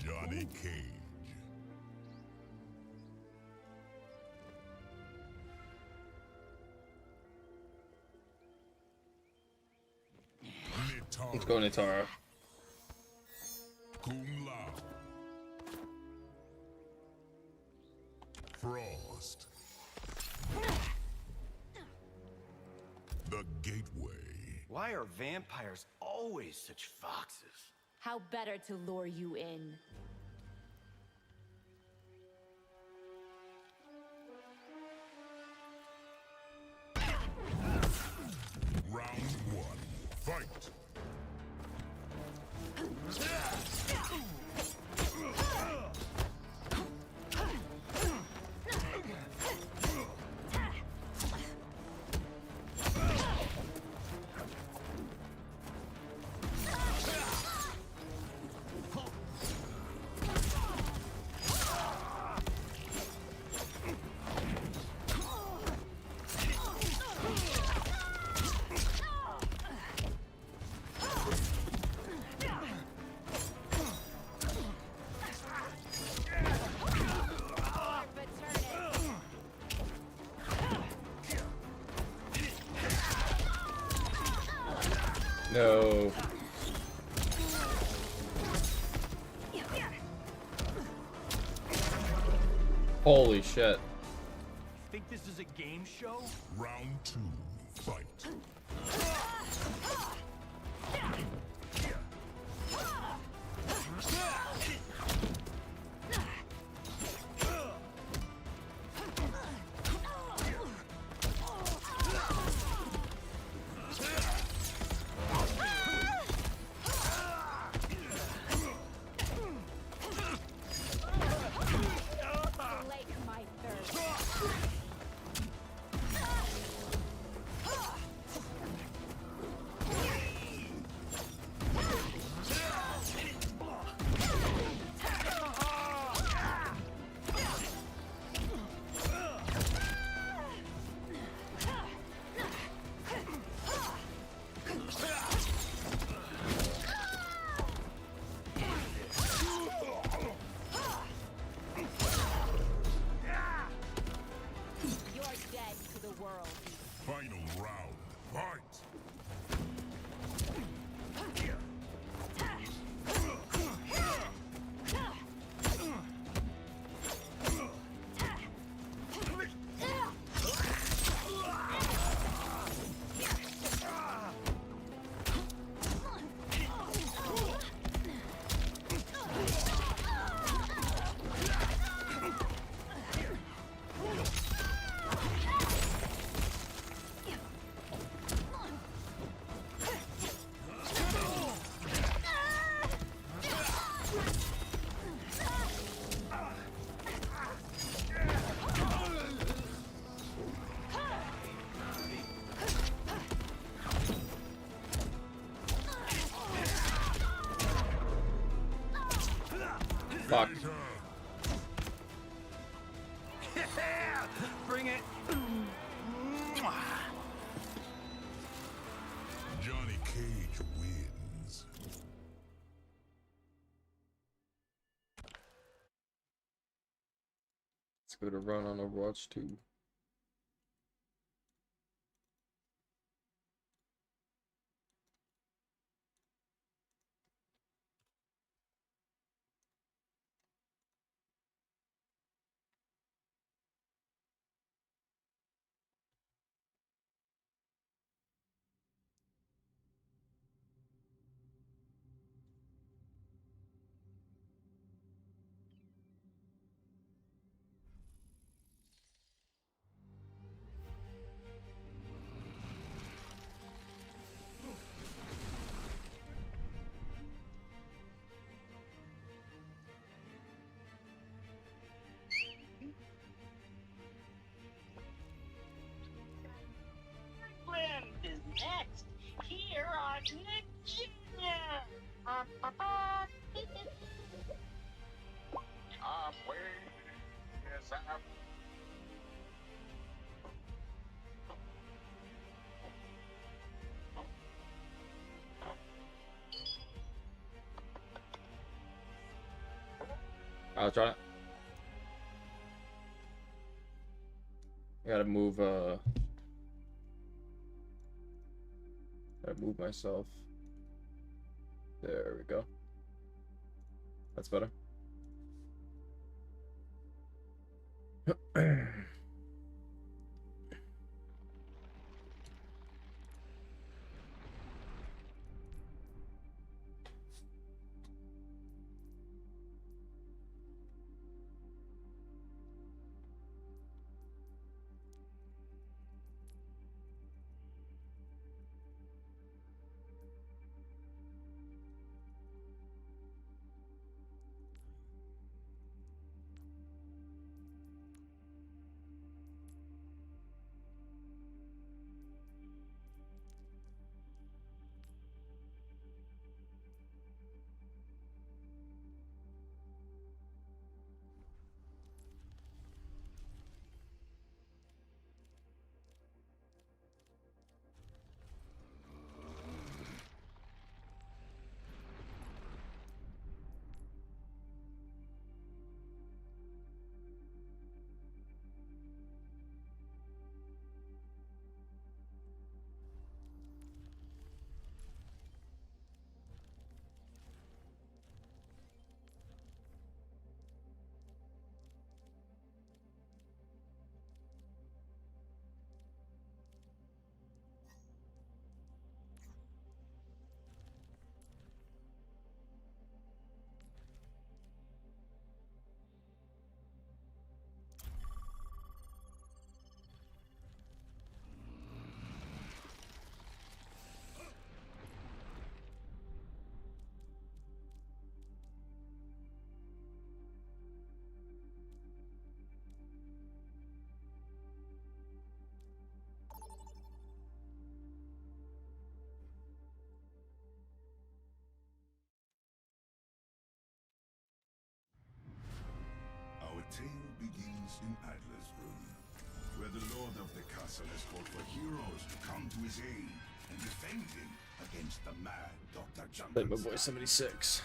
Johnny Cage. Let's go, Nitara. Cum Lao. Frost. The Gateway. Why are vampires always such foxes? How better to lure you in? Round one. Fight. No. Holy shit. Think this is a game show? Round two. Fight. Slake my thirst. You're dead to the world. Final round. Fight. Fuck. Bring it. Johnny Cage wins. Let's go to run on Overwatch 2. Is next here on Virginia. I'll try it. I gotta move, gotta move myself. There we go. That's better. Our tale begins in Adler's Room, where the lord of the castle has called for heroes to come to his aid and defend him against the mad Dr. Like my Junkenstein. boy 76.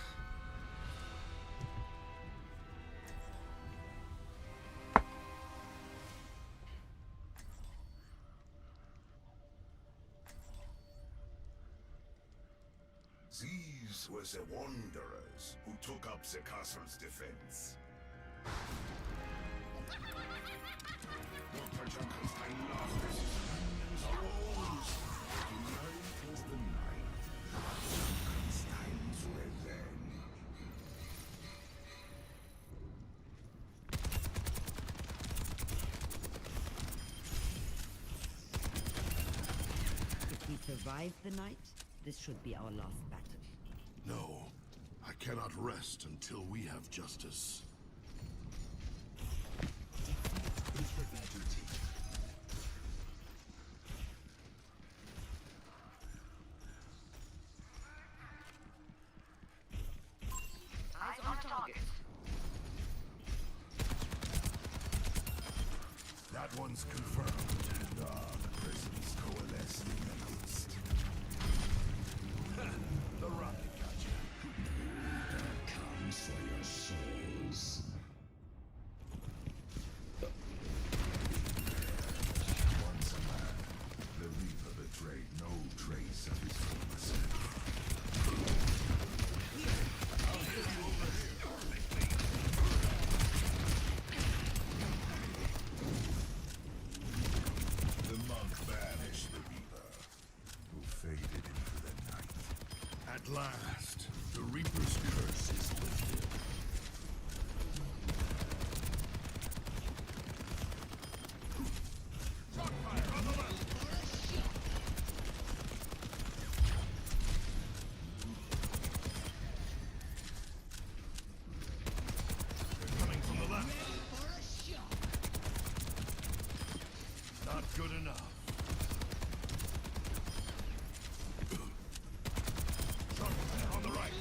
These were the wanderers who took up the castle's defense. Dr. Junkenstein lost his souls. Tonight was the night. Junkenstein's revenge. If we survive the night, this should be our last battle. No, I cannot rest until we have justice. Eyes on target. That one's confirmed. Dark prisons coalescing in the east. The rocket gotcha. Here comes for your souls. Once a man, the Reaper betrayed no trace of his former self. I'll hit you over here. The monk banished the Reaper, who faded into the night. At last, the Reaper's curse is lifted. Shotfire on the left! They're coming from the left. Not good enough. Shotfire on the right.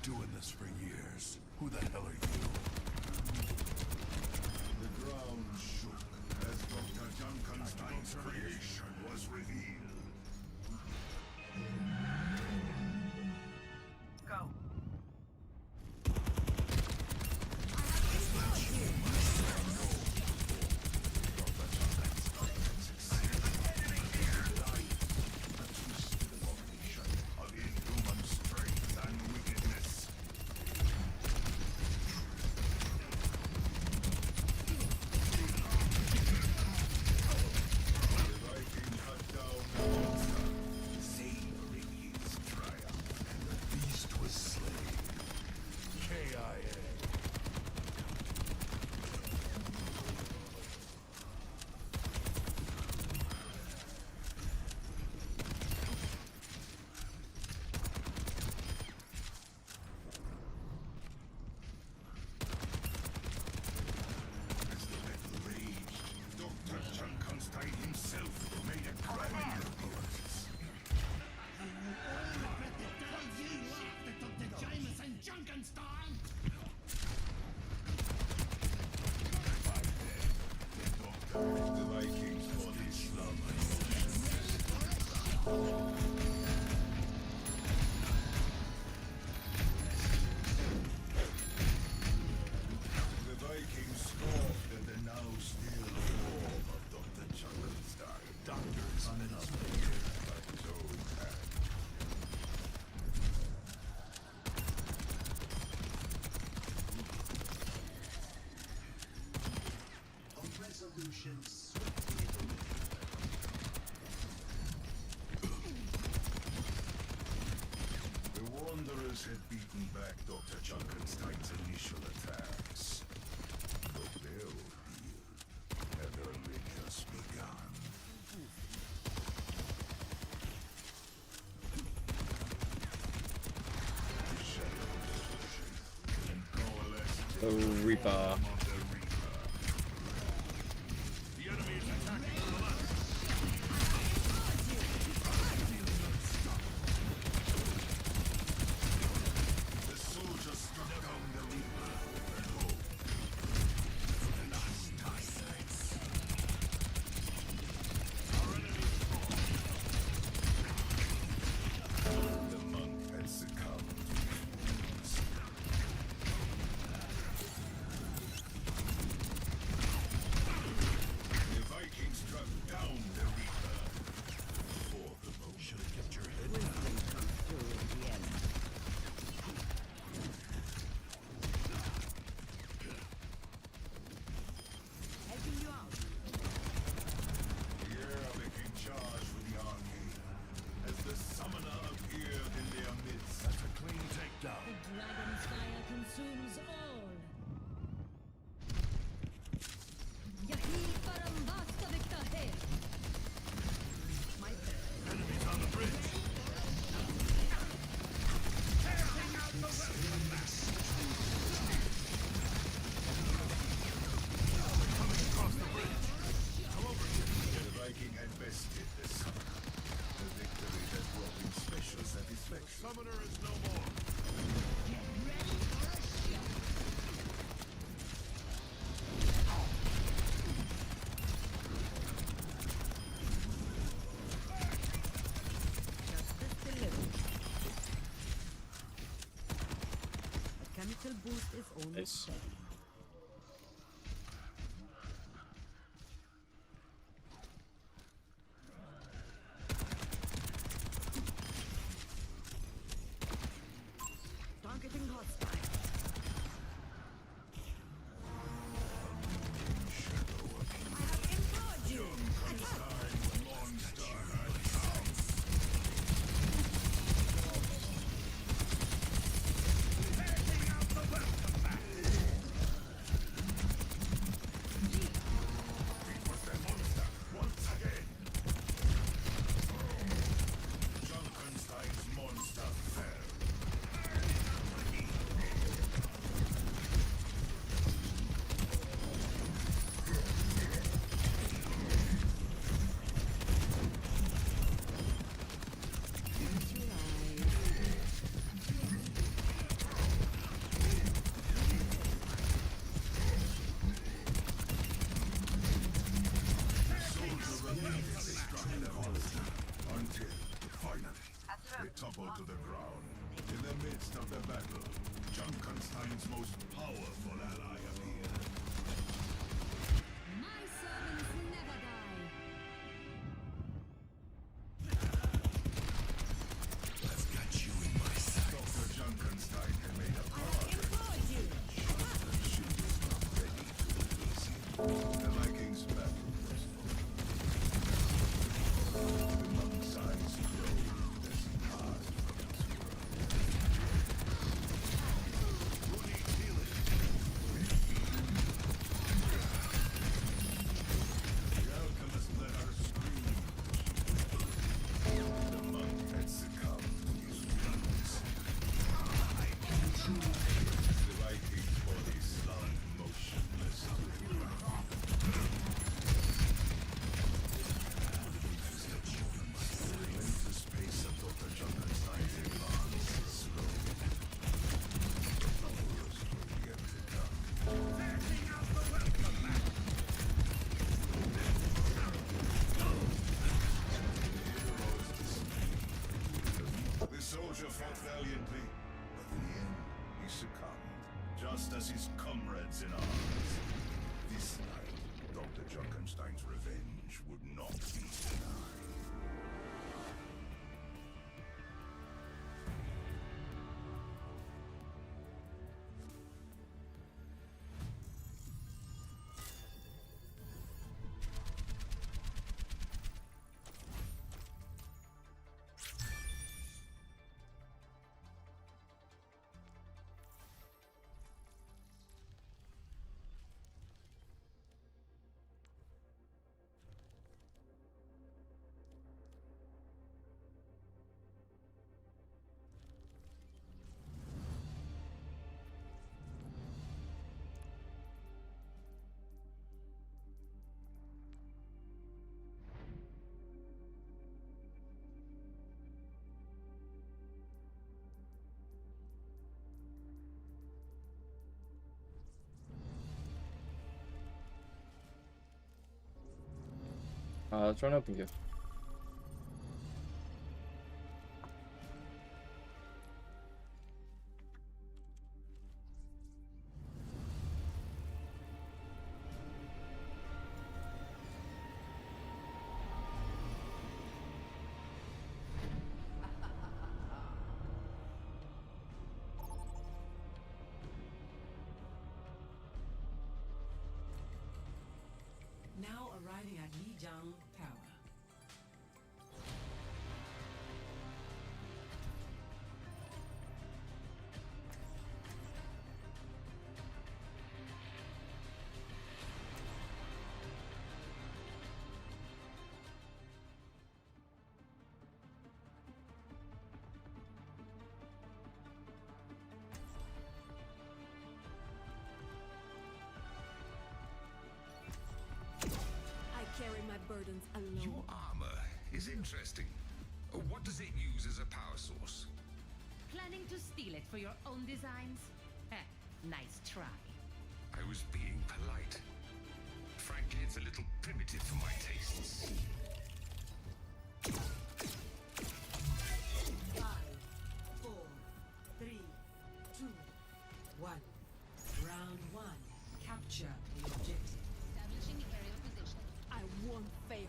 doing this for years. Who the hell are you? The ground shook as Dr. Junkenstein's creation was revealed. Go. The Wanderers had beaten back Dr. Junkenstein's initial attacks. But their ordeal had only just begun. The shadows shake and coalesce. The Reaper. The enemy is attacking from the left. The soldiers struck down the Reaper and hope for the last time. Our enemy fought. The monk had succumbed. The Vikings struck down the Reaper. For the moment. Should have kept your head down. Helping you out. The air became charged with the arcane as the summoner appeared in their midst. That's a clean takedown. The dragon's fire consumes all. Yahi parambasta viktahe. Enemies on the bridge. Tearing out the welcome mat. Coming across the bridge. Come over here. The Viking had bested the summoner. A victory that brought him special satisfaction. The summoner is no more. Get ready for a shot. Justice delivered. A chemical boost is almost Nice. ready. Targeting hostile. I have implored you. Junkenstein's monster fell. Orn's most powerful ally appear. My servants never die. I've got you in my sights. Dr. Junkenstein had made a progress. The ship is not ready to release him. The Vikings' battle was over. The monk's eyes closed as he passed from his world. Who needs healing? The alchemist let her scream. The monk had succumbed to his wounds. The Viking's body slung motionless to the ground. The relentless pace of Dr. Junkenstein's advance slowed. The worst were yet to come. Setting out the welcome mat! The soldier fought valiantly, but in the end, he succumbed, just as his comrades in arms. This night, Dr. Junkenstein's revenge would not be denied. Let's run open gift. Now arriving at Lijiang Tower. Carry my burdens alone. Your armor is interesting. What does it use as a power source? Planning to steal it for your own designs? Nice try. I was being polite. Frankly, it's a little primitive for my tastes. 5, 4, 3, 2, 1. Round 1. Capture the objective. Establishing the aerial position. I won't fail.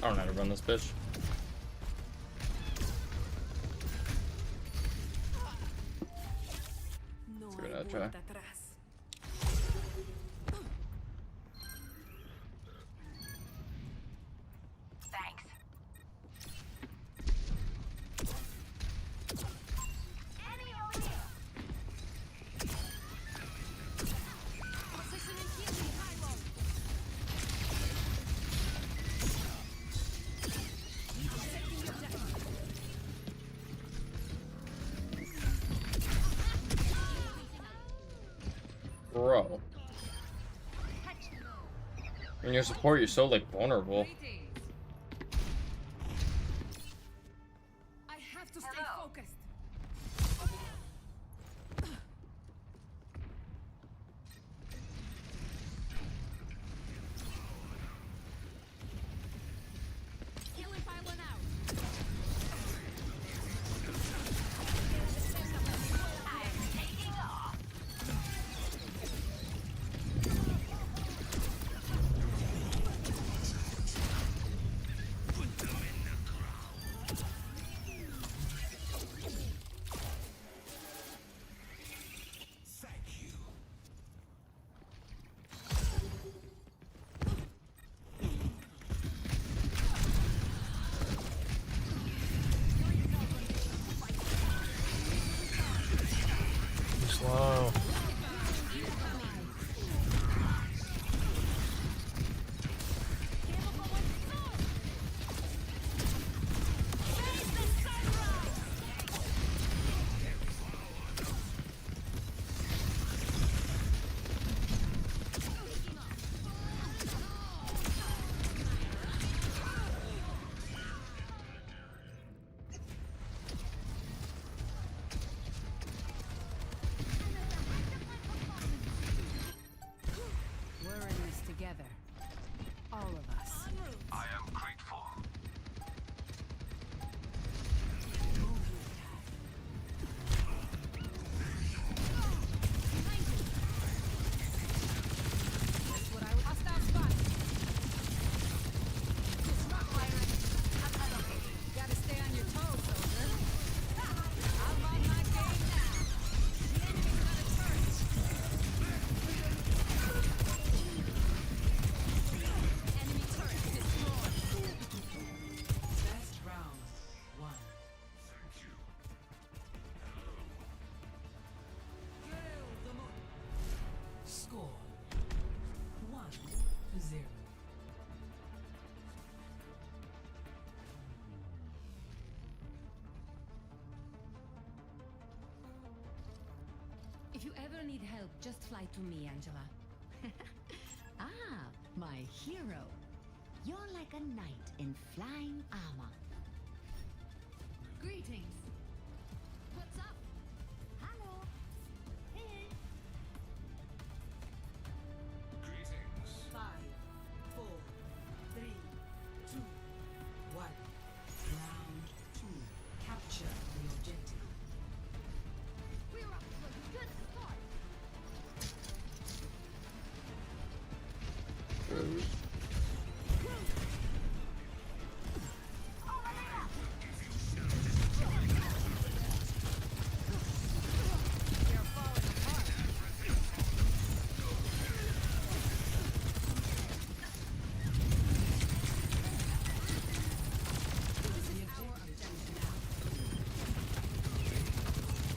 I don't know how to run this bitch. No, Let's give it I a try. won't atrás. Thanks. Enemy over here. Positioning healing high road. In your support, you're so like vulnerable. I have to stay focused. Healing pylon out. I'm taking off. Slow. We're in this together. All of us. I am grateful. That's what I would. Hostile spot. Not firing. Gotta stay on your toes, soldier. I'm on my game now. The enemy's got a turret. Enemy turret destroyed. Best round one. Kill the moon. Score 1-0. If you ever need help, just fly to me, Angela. Ah, my hero. You're like a knight in flying armor. Greetings. What's up? Hello. Hey. Greetings. 5, 4, 3, 2, 1. Round 2. Capture the objective. We're up to a good start.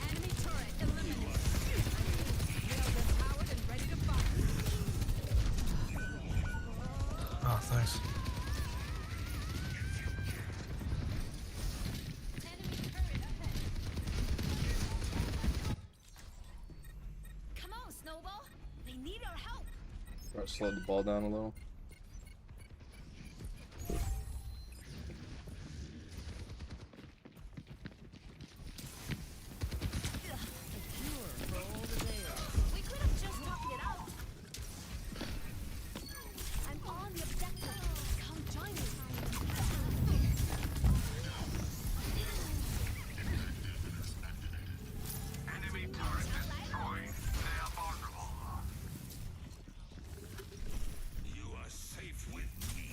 Enemy turret eliminated. Rails empowered and ready to fire. Oh, thanks. Enemy turret ahead. Come on, Snowball. They need our help. Gotta slow the ball down a little. We could have just talked it out. I'm on the objective. Come join me. Enemy turret destroyed. They are vulnerable. You are safe with me.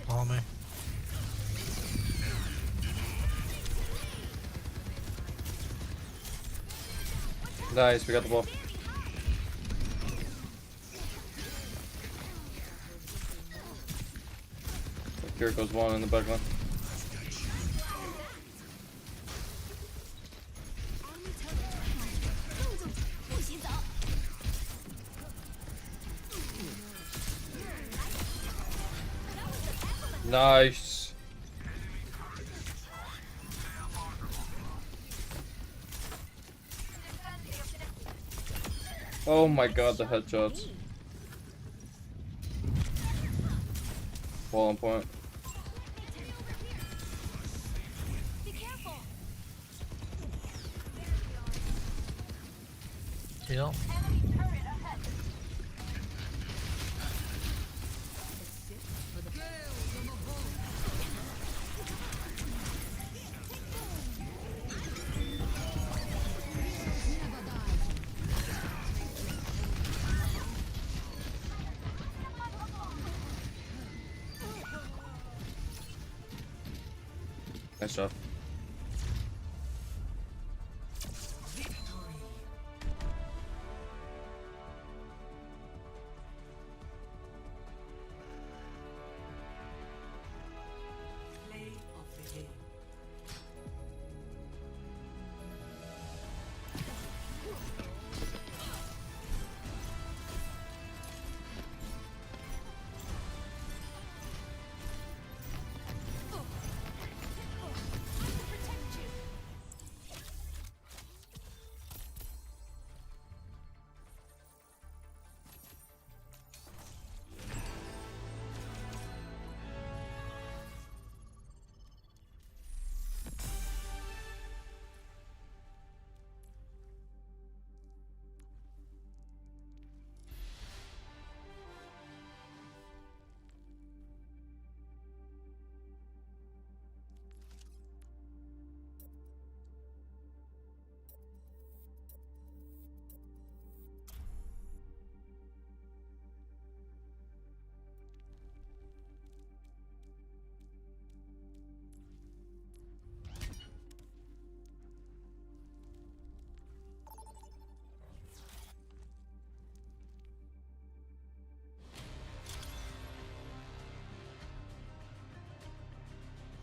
Follow me. Nice, we got the ball. Here goes one in the back line. Nice. Oh my god, the headshots. Ball on point. Heal. Nice job. Play of the game.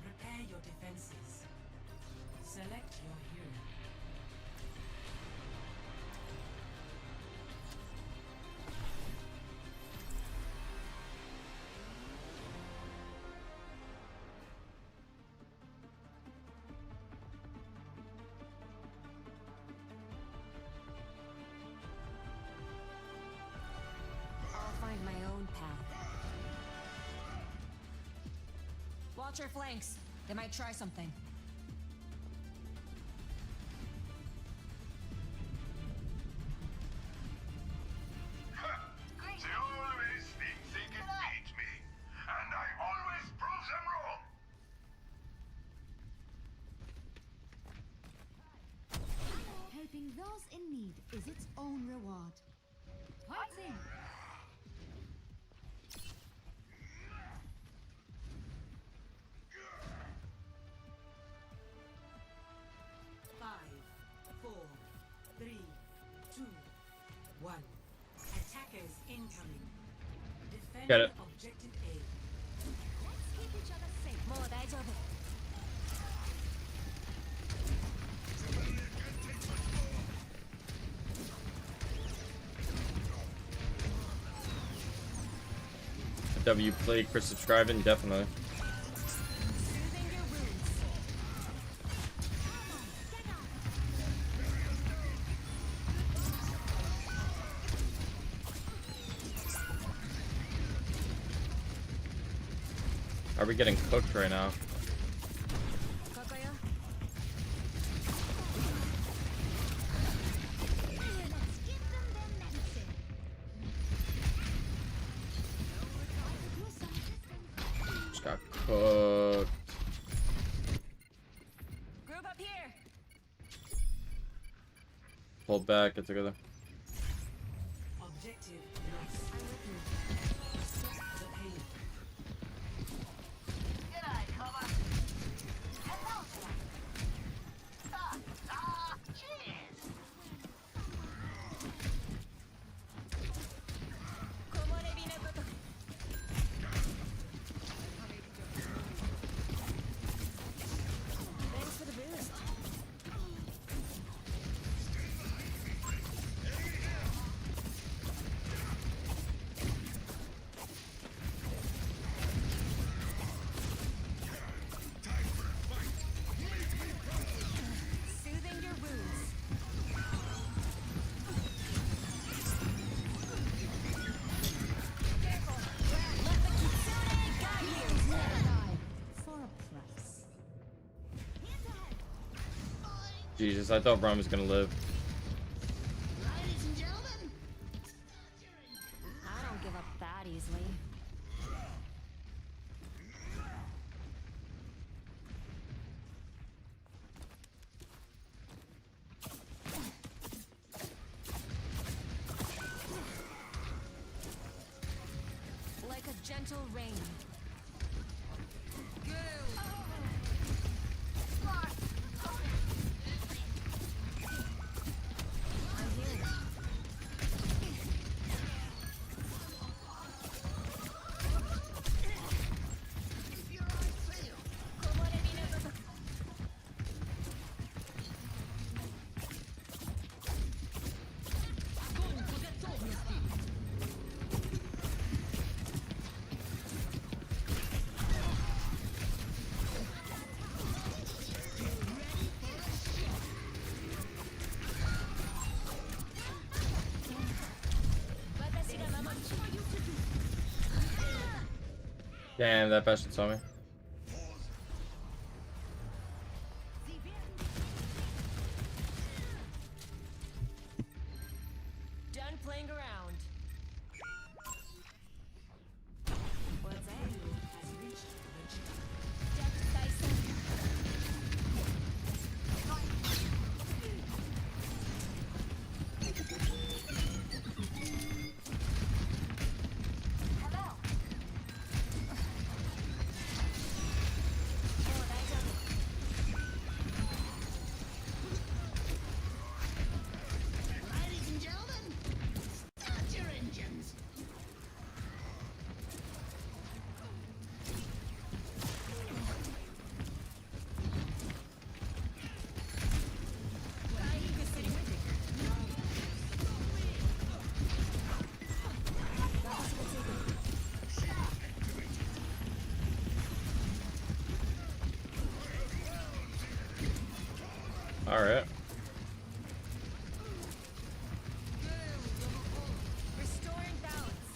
Prepare your defenses. Select your hero. I'll find my own path. Watch your flanks. They might try something. They always think they can beat me, and I always prove them wrong. Helping those in need is its own reward. What's in? Five, 4, 3, 2, 1. Attackers incoming. Defend Get it. objective A. Let's keep each other safe. もう大丈夫。W played for subscribing, definitely. Are we getting cooked right now? Just got cooked. Group up here. Pull back, get together. Objective lost. The pain. Thanks for the boost. Jesus, I thought Braum was gonna live. Ladies and gentlemen, I don't give up that easily. Like a gentle rain. Damn, that bastard saw me. Done playing around. What's that? Has reached the Death Tyson. Ladies and gentlemen, start your engines. All right. Restoring balance.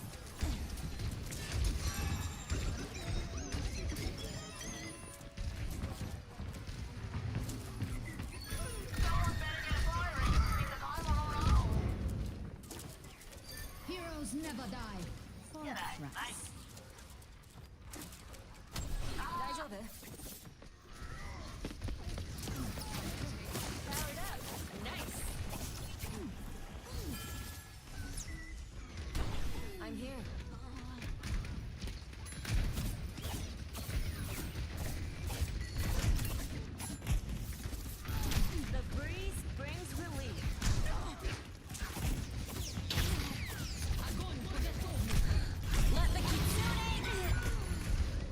Heroes never die. For a price. 大丈夫? Powered up. Nice. I'm here. The breeze brings relief. Let the kitsune.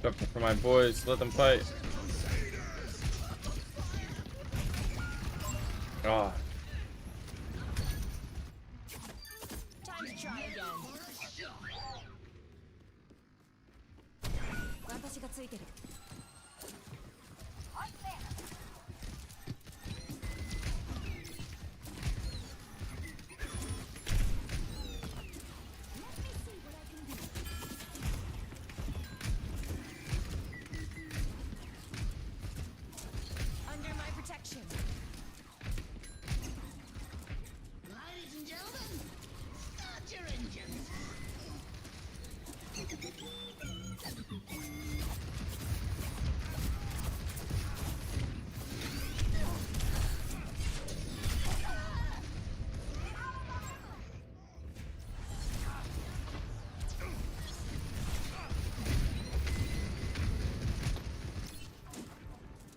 Jumping for my boys, let them fight. Ah. Time to try again. 私がついてる. Under my protection. Ladies and gentlemen, start your engines.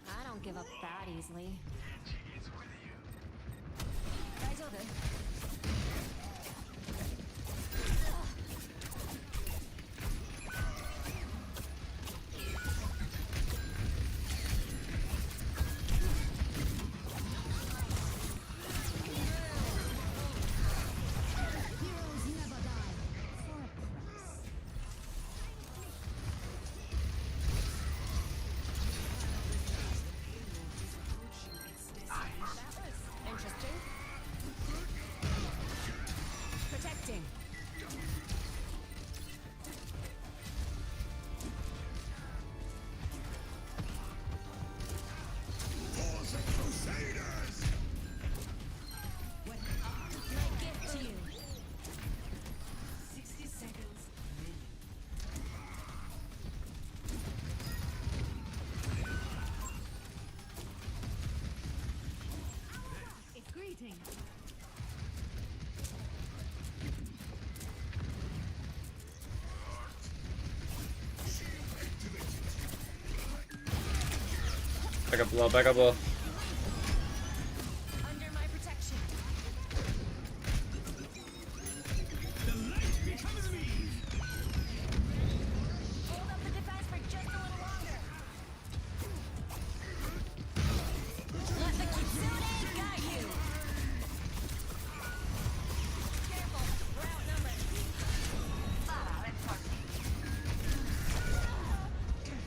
I don't give up that easily. 大丈夫? Heroes never die. For a price. Back up low, back up low. Under my protection. Hold up the defense for just a little longer. Let the Kitsune guide you. Careful, we're outnumbered.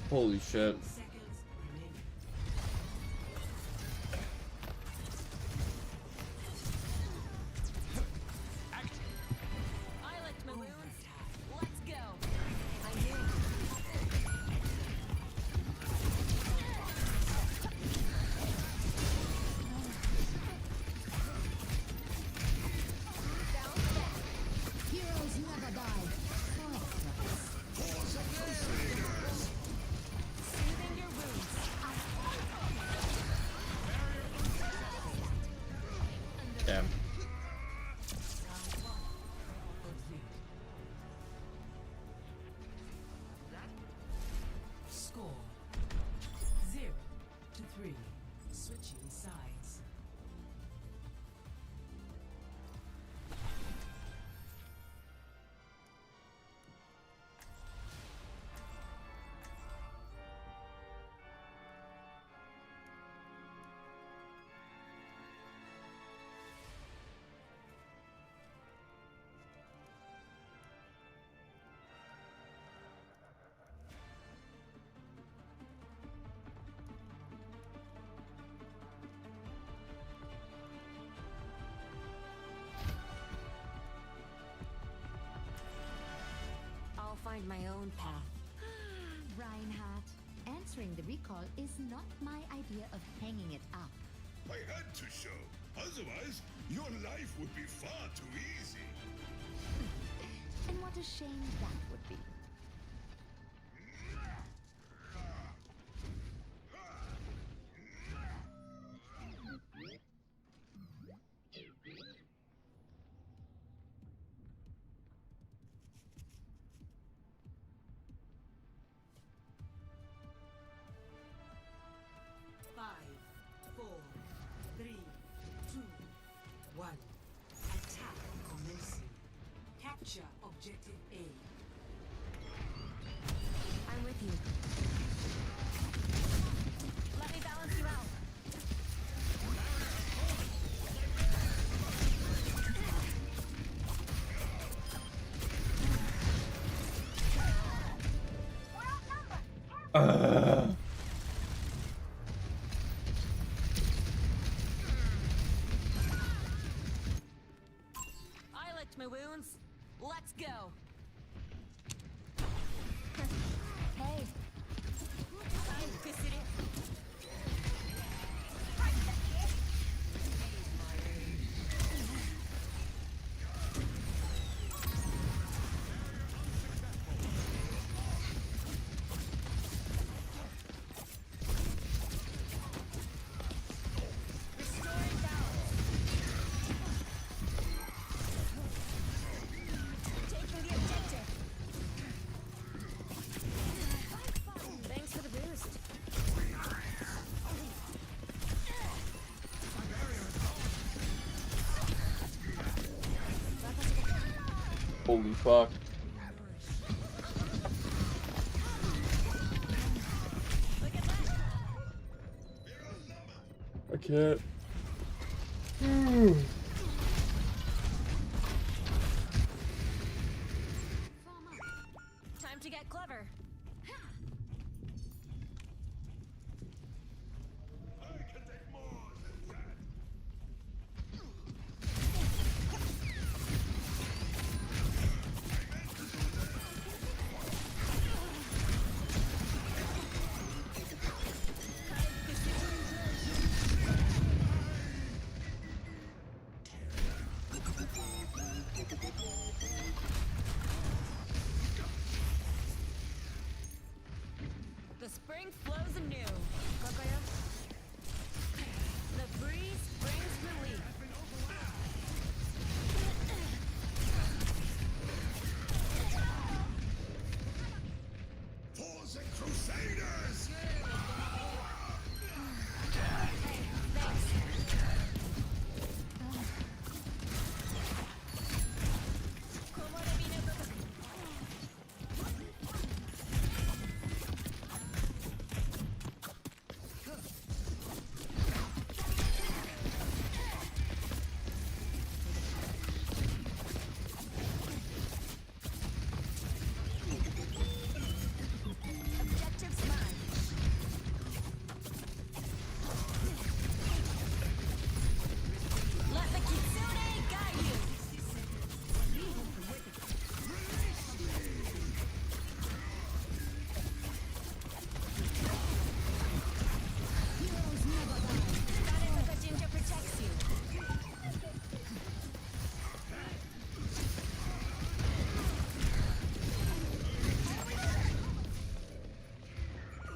Holy shit. I licked my wounds. Let's go. I knew. Heroes never die. Soothing your wounds. Damn. Score 0-3. Switching sides. I'll find my own path. Reinhardt, answering the recall is not my idea of hanging it up. I had to show. Otherwise, your life would be far too easy. And what a shame that would be. Five, 4, 3, 2, 1. Attack commencing. Capture objective A. I'm with you. Let me balance you out. I licked my wounds. Let's go. Hey. I'm pissing it. Restoring balance. Taking the objective. Thanks for the boost. Holy fuck. I can't. Time to get clever.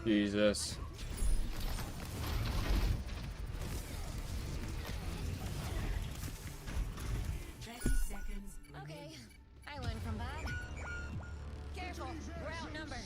Jesus. Okay, I learned from that. Careful, we're outnumbered.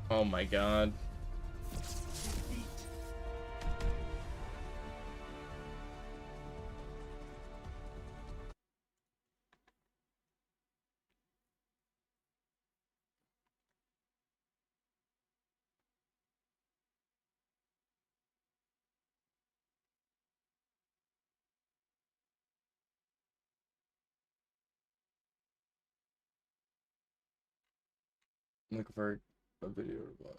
Oh my god. I'm looking for a video to watch.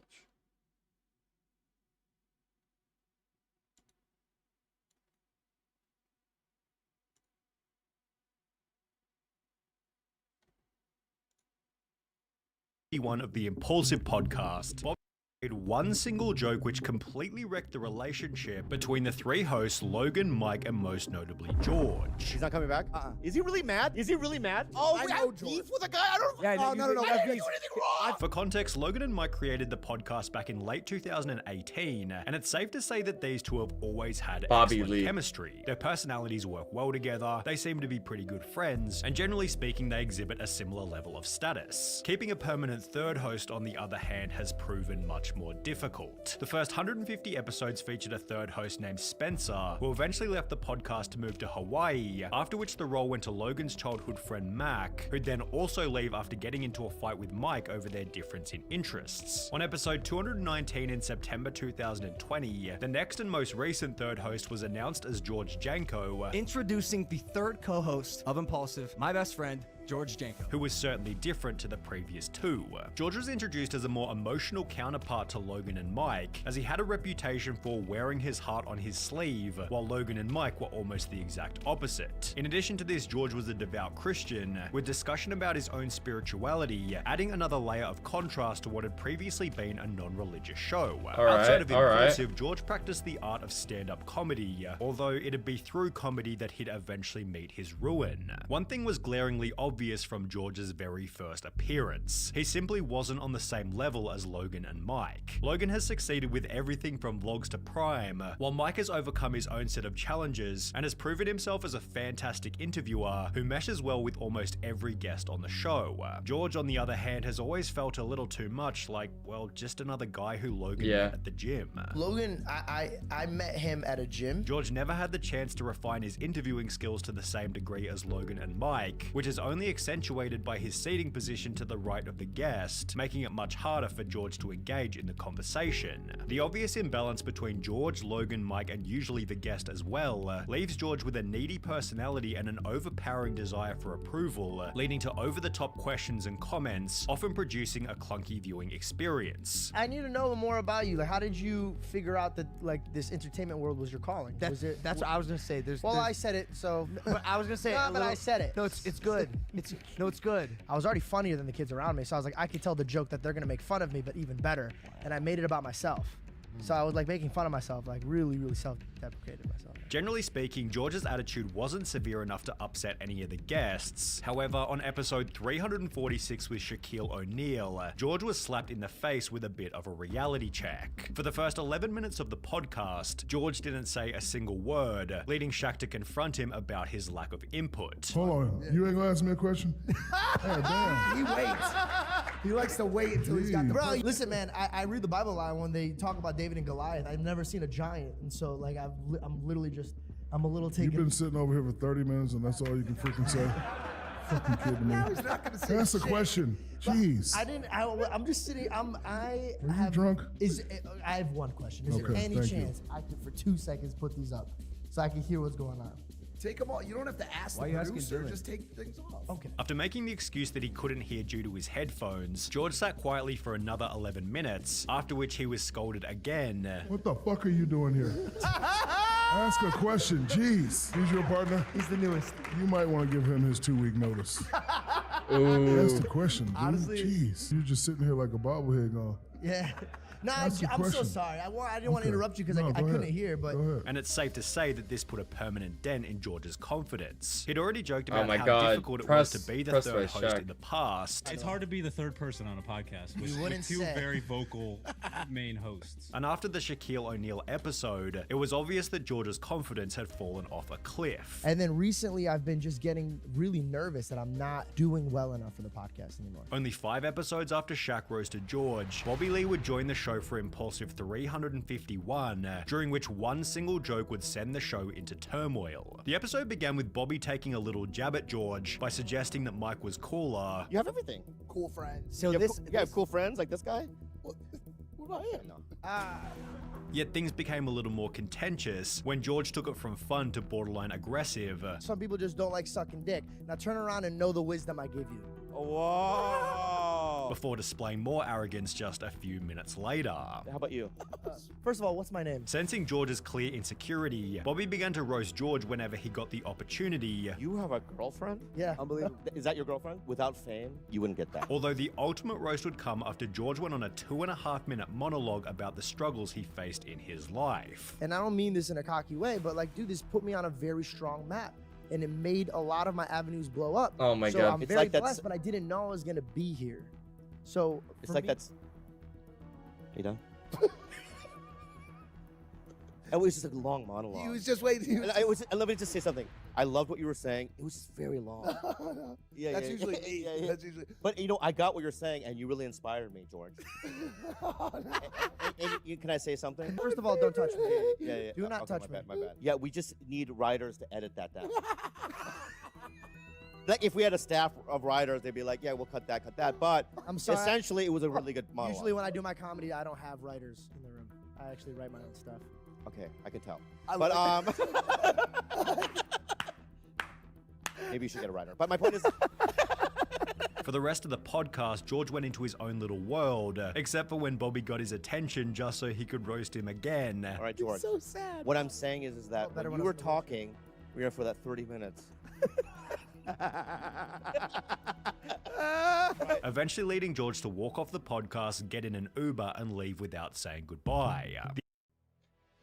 One of the Impulsive podcast. Bob made one single joke which completely wrecked the relationship between the three hosts, Logan, Mike, and most notably George. He's not coming back? Is he really mad? Is he really mad? Oh, we have beef with a guy? I don't. Yeah, oh, no. I didn't do anything wrong. For context, Logan and Mike created the podcast back in late 2018, and it's safe to say that these two have always had excellent chemistry. Their personalities work well together, they seem to be pretty good friends, and generally speaking, they exhibit a similar level of status. Keeping a permanent third host, on the other hand, has proven much more difficult. The first 150 episodes featured a third host named Spencer, who eventually left the podcast to move to Hawaii, after which the role went to Logan's childhood friend Mac, who'd then also leave after getting into a fight with Mike over their difference in interests. On episode 219 in September 2020, the next and most recent third host was announced as George Janko, Introducing the third co-host of Impulsive, my best friend, George Janko, who was certainly different to the previous two. George was introduced as a more emotional counterpart to Logan and Mike, as he had a reputation for wearing his heart on his sleeve, while Logan and Mike were almost the exact opposite. In addition to this, George was a devout Christian, with discussion about his own spirituality, adding another layer of contrast to what had previously been a non-religious show. Outside of Impulsive, George practiced the art of stand-up comedy, although it'd be through comedy that he'd eventually meet his ruin. One thing was glaringly obvious from George's very first appearance. He simply wasn't on the same level as Logan and Mike. Logan has succeeded with everything from vlogs to Prime, while Mike has overcome his own set of challenges and has proven himself as a fantastic interviewer who meshes well with almost every guest on the show. George, on the other hand, has always felt a little too much like, well, just another guy who Logan met at the gym. Logan, I met him at a gym. George never had the chance to refine his interviewing skills to the same degree as Logan and Mike, which is only accentuated by his seating position to the right of the guest, making it much harder for George to engage in the conversation. The obvious imbalance between George, Logan, Mike, and usually the guest as well, leaves George with a needy personality and an overpowering desire for approval, leading to over-the-top questions and comments, often producing a clunky viewing experience. I need to know more about you. Like, how did you figure out that this entertainment world was your calling? That's what I was gonna say. I said it, so. But I was gonna say. No, but I said it. No, it's good. It's good. I was already funnier than the kids around me, so I was like, I could tell the joke that they're gonna make fun of me, but even better. And I made it about myself. So I was like making fun of myself, like really self-deprecated myself. Generally speaking, George's attitude wasn't severe enough to upset any of the guests. However, on episode 346 with Shaquille O'Neal, George was slapped in the face with a bit of a reality check. For the first 11 minutes of the podcast, George didn't say a single word, leading Shaq to confront him about his lack of input. Hold on, you ain't gonna ask me a question? Oh, damn. He waits. He likes to wait until he's got the Bro, listen, man, I read the Bible a lot when they talk about David and Goliath. I've never seen a giant, and so like I'm literally just, I'm a little taken. You've been sitting over here for 30 minutes and that's all you can freaking say? Fucking kidding me. No, he's not gonna say That's a shit. question. Jeez. I'm just sitting, Are you drunk? I have one question. Is there any chance I could, for 2 seconds, put these up so I can hear what's going on? Take them all. You don't have to ask the producer. Just take things off. Okay. After making the excuse that he couldn't hear due to his headphones, George sat quietly for another 11 minutes, after which he was scolded again. What the fuck are you doing here? Ask a question. Jeez. He's your partner? He's the newest. You might want to give him his 2-week notice. Ooh. Ask the question, dude. Honestly- Jeez. You're just sitting here like a bobblehead going. Yeah. No, Ask the I'm so question. sorry. I didn't want to Okay. interrupt you because No, I go couldn't ahead. hear, but Go ahead. And it's safe to say that this put a permanent dent in George's confidence. He'd already joked Oh about my how God. difficult it Press- was to be the press third by host Shaq. in the past. It's hard to be the third person on a podcast with, wouldn't with two say. very vocal main hosts. And after the Shaquille O'Neal episode, it was obvious that George's confidence had fallen off a cliff. And then recently I've been just getting really nervous that I'm not doing well enough for the podcast anymore. Only 5 episodes after Shaq roasted George, Bobby Lee would join the show for Impulsive 351, during which one single joke would send the show into turmoil. The episode began with Bobby taking a little jab at George by suggesting that Mike was cooler. You have everything. Cool friends. So you this- have cool friends like this guy? What about him? Yet things became a little more contentious when George took it from fun to borderline aggressive. Some people just don't like sucking dick. Now turn around and know the wisdom I give you. Whoa. Before displaying more arrogance just a few minutes later. How about you? First of all, what's my name? Sensing George's clear insecurity, Bobby began to roast George whenever he got the opportunity. You have a girlfriend? Yeah. Unbelievable. Is that your girlfriend? Without fame, you wouldn't get that. Although the ultimate roast would come after George went on a 2.5-minute monologue about the struggles he faced in his life. And I don't mean this in a cocky way, but like, dude, this put me on a very strong map. And it made a lot of my avenues blow up. Oh my so God. I'm It's very like that's- blessed, but I didn't know I was gonna be here. So It's for like me- that's. You done? It was just a long monologue. He was just waiting. And let me just say something. I loved what you were saying. It was just very long. Yeah, That's yeah, usually yeah, me. yeah, yeah. That's usually. But I got what you're saying, and you really inspired me, George. Can I say something? First of all, don't touch me. Yeah. Do not Okay, touch my me. bad, my bad. Yeah, we just need writers to edit that down. Like if we had a staff of writers, they'd be like, "Yeah, we'll cut that." But I'm sorry. essentially, it was a really good monologue. Usually when I do my comedy, I don't have writers in the room. I actually write my own stuff. Okay, I can tell. I But maybe you should get a writer. But my point is, For the rest of the podcast, George went into his own little world, except for when Bobby got his attention just so he could roast him again. all right, George. So sad. What I'm saying is that better when when you I were was gonna watch talking, we were here for that 30 minutes. Eventually leading George to walk off the podcast, get in an Uber, and leave without saying goodbye.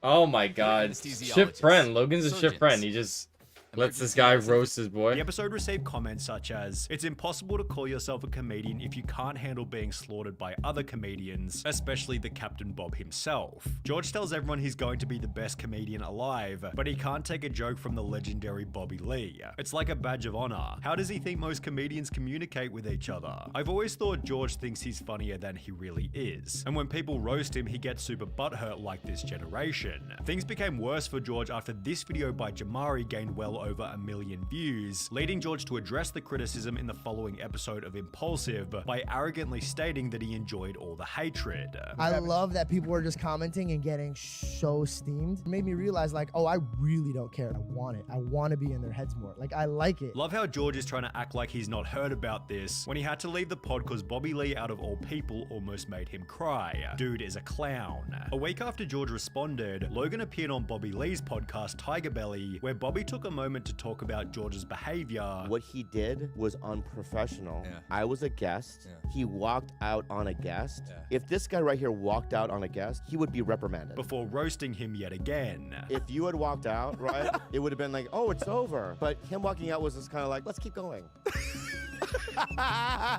Oh my God. Ship friend. Logan's a ship friend. He just lets this guy roast his boy. The episode received comments such as, "It's impossible to call yourself a comedian if you can't handle being slaughtered by other comedians, especially the Captain Bob himself. George tells everyone he's going to be the best comedian alive, but he can't take a joke from the legendary Bobby Lee. It's like a badge of honor. How does he think most comedians communicate with each other? I've always thought George thinks he's funnier than he really is, and when people roast him, he gets super butthurt like this generation." Things became worse for George after this video by Jamari gained well over 1 million views, leading George to address the criticism in the following episode of Impulsive by arrogantly stating that he enjoyed all the hatred. I love that people were just commenting and getting so steamed. It made me realize, like, oh, I really don't care. I want it. I want to be in their heads more. Like, I like it. Love how George is trying to act like he's not heard about this when he had to leave the pod because Bobby Lee, out of all people, almost made him cry. Dude is a clown. A week after George responded, Logan appeared on Bobby Lee's podcast Tiger Belly, where Bobby took a moment to talk about George's behavior. What he did was unprofessional. Yeah. I was a guest. Yeah. He walked out on a guest. Yeah. If this guy right here walked out on a guest, he would be reprimanded. Before roasting him yet again. If you had walked out, right, it would have been like, oh, it's over. But him walking out was just kind of like, let's keep going.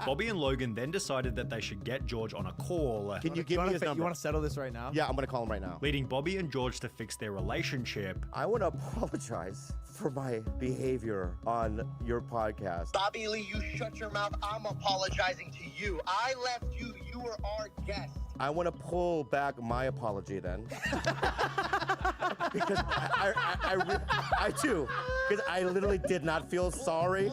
Bobby and Logan then decided that they should get George on a call. Can you give me his number? You want to settle this right now? Yeah, I'm gonna call him right now. Leading Bobby and George to fix their relationship. I want to apologize for my behavior on your podcast. Bobby Lee, you shut your mouth. I'm apologizing to you. I left you. You were our guest. I want to pull back my apology then. Because I too. Because I literally did not feel sorry.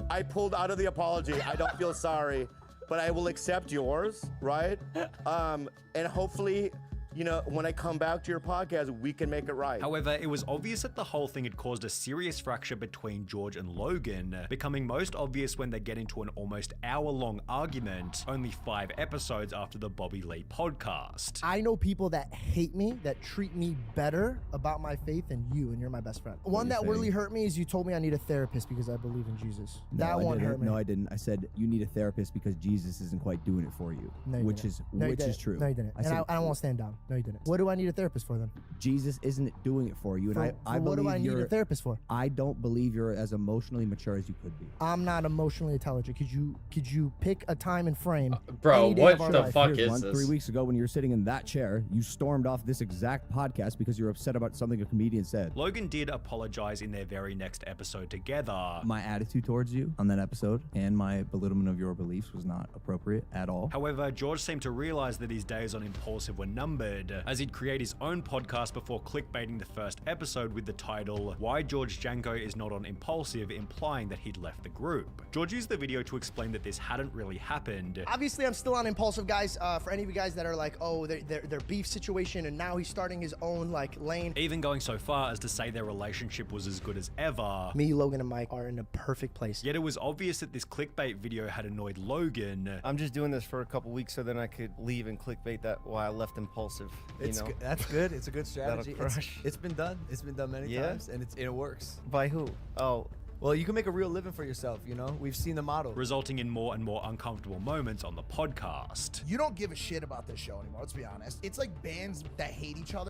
I pulled out of the apology. I don't feel sorry, but I will accept yours, right? And hopefully you know, when I come back to your podcast, we can make it right. However, it was obvious that the whole thing had caused a serious fracture between George and Logan, becoming most obvious when they get into an almost hour-long argument, only 5 episodes after the Bobby Lee podcast. I know people that hate me, that treat me better about my faith than you, and you're my best friend. One that really hurt me is you told me I need a therapist because I believe in Jesus. That one hurt me. No, I didn't. I said you need a therapist because Jesus isn't quite doing it for you, No, you which didn't. is true. No, you didn't. I don't want to stand down. No, you didn't. What do I need a therapist for then? Jesus isn't doing it for you, and I what believe do I need you're a therapist for? I don't believe you're as emotionally mature as you could be. I'm not emotionally intelligent. Could you pick a time and frame? Bro, any day what of our the life? fuck Here's is one. this? 3 weeks ago, when you were sitting in that chair, you stormed off this exact podcast because you're upset about something a comedian said. Logan did apologize in their very next episode together. My attitude towards you on that episode and my belittlement of your beliefs was not appropriate at all. However, George seemed to realize that his days on Impulsive were numbered, as he'd create his own podcast before clickbaiting the first episode with the title, Why George Janko is Not on Impulsive, implying that he'd left the group. George used the video to explain that this hadn't really happened. Obviously, I'm still on Impulsive, guys. For any of you guys that are like, oh, their beef situation, and now he's starting his own like lane. Even going so far as to say their relationship was as good as ever. Me, Logan, and Mike are in a perfect place. Yet it was obvious that this clickbait video had annoyed Logan. I'm just doing this for a couple weeks so then I could leave and clickbait that why I left Impulsive. That's good. It's a good strategy. That'll crush. It's been done. It's been done many times, and it works. By who? Oh. Well, you can make a real living for yourself, you know? We've seen the model. Resulting in more and more uncomfortable moments on the podcast. You don't give a shit about this show anymore, let's be honest. It's like bands that hate each other.